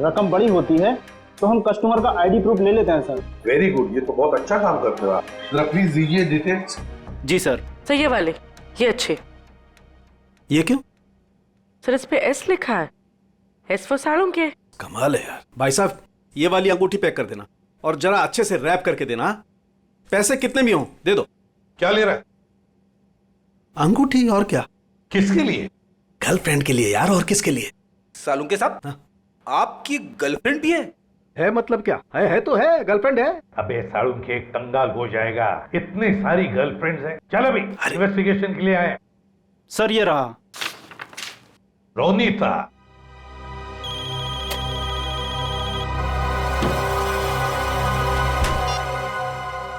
रकम बड़ी होती है तो हम कस्टमर का आईडी प्रूफ ले लेते हैं सर। वेरी गुड, ये तो बहुत अच्छा काम करते हो आप। जरा प्लीज दीजिए डिटेल्स। जी सर। सर ये वाले ये अच्छे। ये क्यों? सर इस पे एस लिखा है। एस फॉर साड़ों के। कमाल है यार। भाई साहब ये वाली अंगूठी पैक कर देना और जरा अच्छे से रैप करके देना। पैसे कितने भी हों दे दो। क्या ले रहा है? अंगूठी और क्या? किसके लिए? गर्लफ्रेंड के लिए यार। और किसके लिए? सालूं के साथ। आपकी गर्लफ्रेंड भी है मतलब क्या? है तो है, गर्लफ्रेंड है। अबे साड़ू के कंगाल हो जाएगा, इतनी सारी गर्लफ्रेंड्स हैं। चल अभी इन्वेस्टिगेशन के लिए आए। सर ये रहा रोनीता।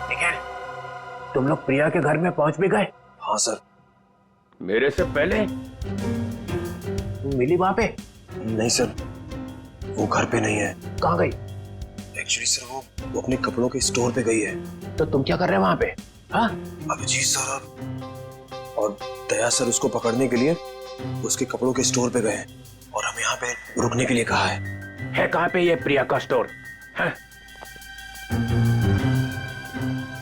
निखिल तुम लोग प्रिया के घर में पहुंच भी गए? हाँ सर। मेरे से पहले तुम मिली वहां पे? नहीं सर वो घर पे नहीं है। कहाँ गई? एक्चुअली सर वो अपने कपड़ों के स्टोर पे गई है। तो तुम क्या कर रहे हो वहां पे? हाँ अभिजीत सर और दया सर उसको पकड़ने के लिए उसके कपड़ों के स्टोर पे गए और हमें यहाँ पे रुकने के लिए कहा है। कहाँ पे ये प्रिया का स्टोर? हाँ?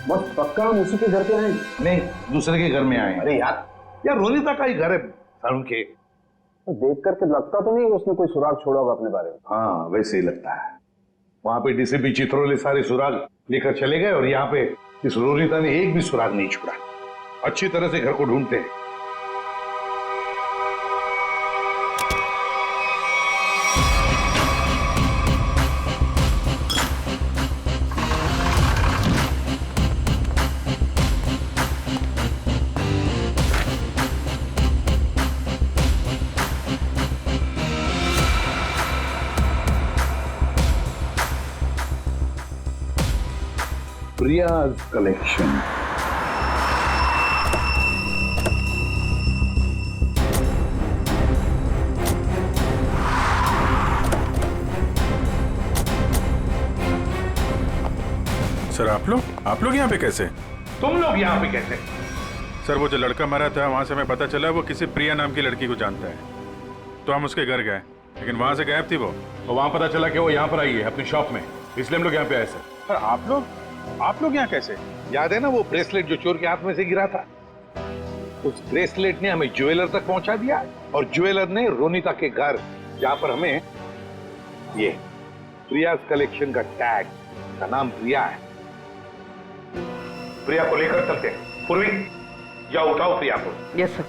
बस पक्का हम उसी के घर पे आए? नहीं दूसरे के घर में आए। अरे यार रोनीता का ही घर है सारुण के। तो देख करके लगता तो नहीं उसने कोई सुराग छोड़ा होगा अपने बारे में। हाँ वैसे ही लगता है। वहां पे डीसीपी चित्रोले सारे सुराग लेकर चले गए और यहाँ पे इस रोनीता ने एक भी सुराग नहीं छोड़ा। अच्छी तरह से घर को ढूंढते हैं। प्रियाज कलेक्शन। सर आप लोग यहाँ पे कैसे? तुम लोग यहाँ पे कैसे? सर वो जो लड़का मरा था वहां से हमें पता चला वो किसी प्रिया नाम की लड़की को जानता है, तो हम उसके घर गए, लेकिन वहां से गायब थी वो। और वहां पता चला कि वो यहाँ पर आई है अपनी शॉप में, इसलिए हम लोग यहाँ पे आए। सर आप लोग यहाँ कैसे? याद है ना वो ब्रेसलेट जो चोर के हाथ में से गिरा था? उस ब्रेसलेट ने हमें ज्वेलर तक पहुंचा दिया और ज्वेलर ने रोनीता के घर, जहां पर हमें ये प्रियाज कलेक्शन का टैग, का नाम प्रिया है। प्रिया को लेकर चलते हैं। पूर्वी जाओ उठाओ प्रिया को। Yes sir.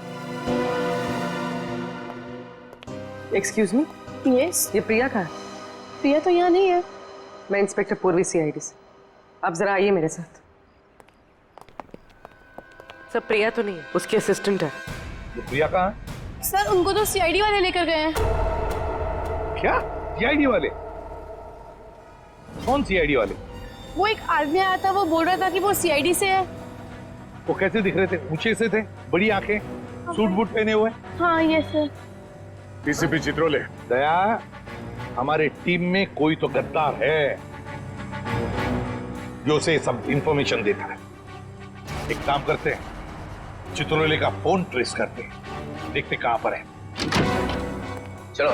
एक्सक्यूज मी। यस। ये प्रिया का है? प्रिया तो यहाँ नहीं है। मैं इंस्पेक्टर पूर्वी सीआईडी से। आप जरा आइए मेरे साथ। सर प्रिया तो नहीं है, उसकी असिस्टेंट है। प्रिया कहाँ है? सर उनको तो सीआईडी वाले लेकर गए हैं। क्या सीआईडी वाले? कौन सीआईडी वाले? वो एक आदमी आया था, वो बोल रहा था कि वो सीआईडी से है। वो कैसे दिख रहे थे? ऊंचे से थे, बड़ी आंखें, सूट बूट पहने हुए। हाँ ये सर। डीसीपी चित्रोले। दया, हमारे टीम में कोई तो गद्दार है जो उसे सब इंफॉर्मेशन देता है। एक काम करते हैं, चित्रोले का फोन ट्रेस करते हैं, देखते कहां पर है। चलो।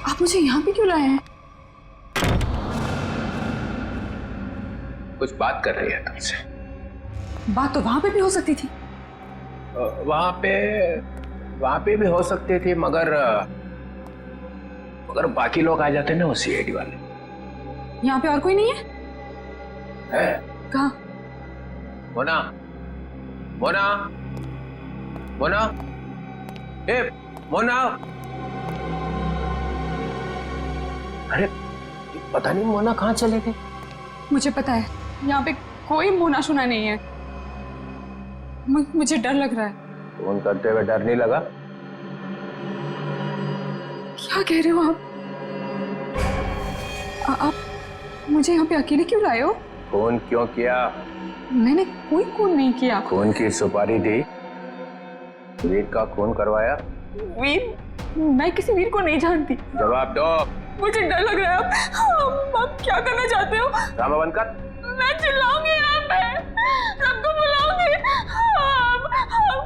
आप मुझे यहाँ पे क्यों लाए हैं? कुछ बात कर रही है तुमसे। बात तो वहां पे भी हो सकती थी। वहां पे भी हो सकती थी, मगर बाकी लोग आ जाते ना, वो सीआईडी वाले। यहाँ पे और कोई नहीं है? कहाँ? मोना, मोना, मोना, ए मोना। अरे पता नहीं मोना कहाँ चले गए। मुझे पता है, यहाँ पे कोई मोना शुना नहीं है। मुझे डर लग रहा है। फोन करते हुए डर नहीं लगा? क्या कह रहे हो आप मुझे यहाँ पे अकेले क्यों लाए हो? फोन क्यों किया? मैंने कोई खून नहीं किया। खून की सुपारी दी, वीर का खून करवाया। वीर? मैं किसी वीर को नहीं जानती। जवाब दो। मुझे डर लग रहा है। आप क्या करना चाहते हो? ड्रामा बंद कर। मैं चिल्लाऊंगी यहाँ पे, सबको बुलाऊंगी। आप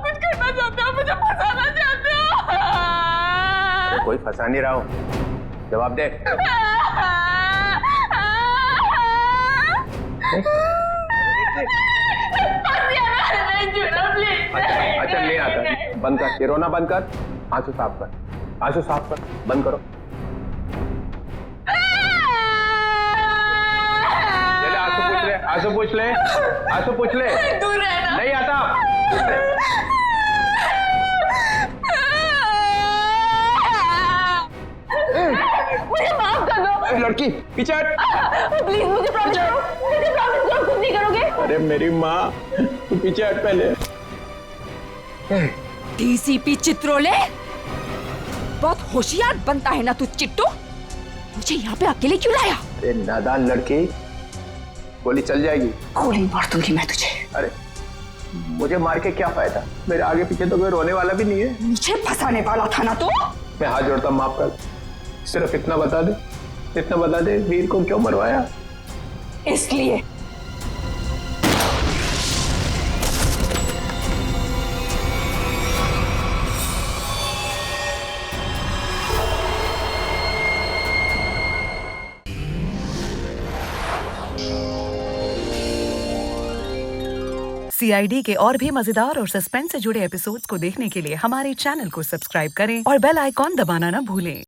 कुछ करना चाहते हो, मुझे फंसाना चाहते हो। कोई फंसा नहीं रहा हूँ, जवाब दे। अच्छा नहीं आता, बंद कर, ये रोना बंद कर, आंसू साफ कर, आंसू साफ कर, बंद करो। आंसू पूछ ले, आंसू पूछ ले। दूर रहना। नहीं आता। मुझे माफ कर दो। लड़की पीछे हट। प्लीज मुझे प्रॉमिस करो, मुझे प्रॉमिस करो कुछ नहीं करोगे। अरे मेरी माँ, तू पीछे हट पहले। डीसीपी चित्रोले, बहुत होशियार बनता है ना तू चिट्टू। मुझे यहाँ पे अकेले क्यों लाया? अरे नादान लड़की, गोली चल जाएगी। गोली मार दूंगी मैं तुझे। अरे मुझे मार के क्या फायदा? मेरे आगे पीछे तो कोई रोने वाला भी नहीं है। मुझे फंसाने वाला था ना तू। मैं हाथ जोड़ता, माफ कर। सिर्फ इतना बता दे, वीर को क्यों मरवाया? इसलिए सीआईडी के और भी मजेदार और सस्पेंस से जुड़े एपिसोड्स को देखने के लिए हमारे चैनल को सब्सक्राइब करें और बेल आइकॉन दबाना न भूलें।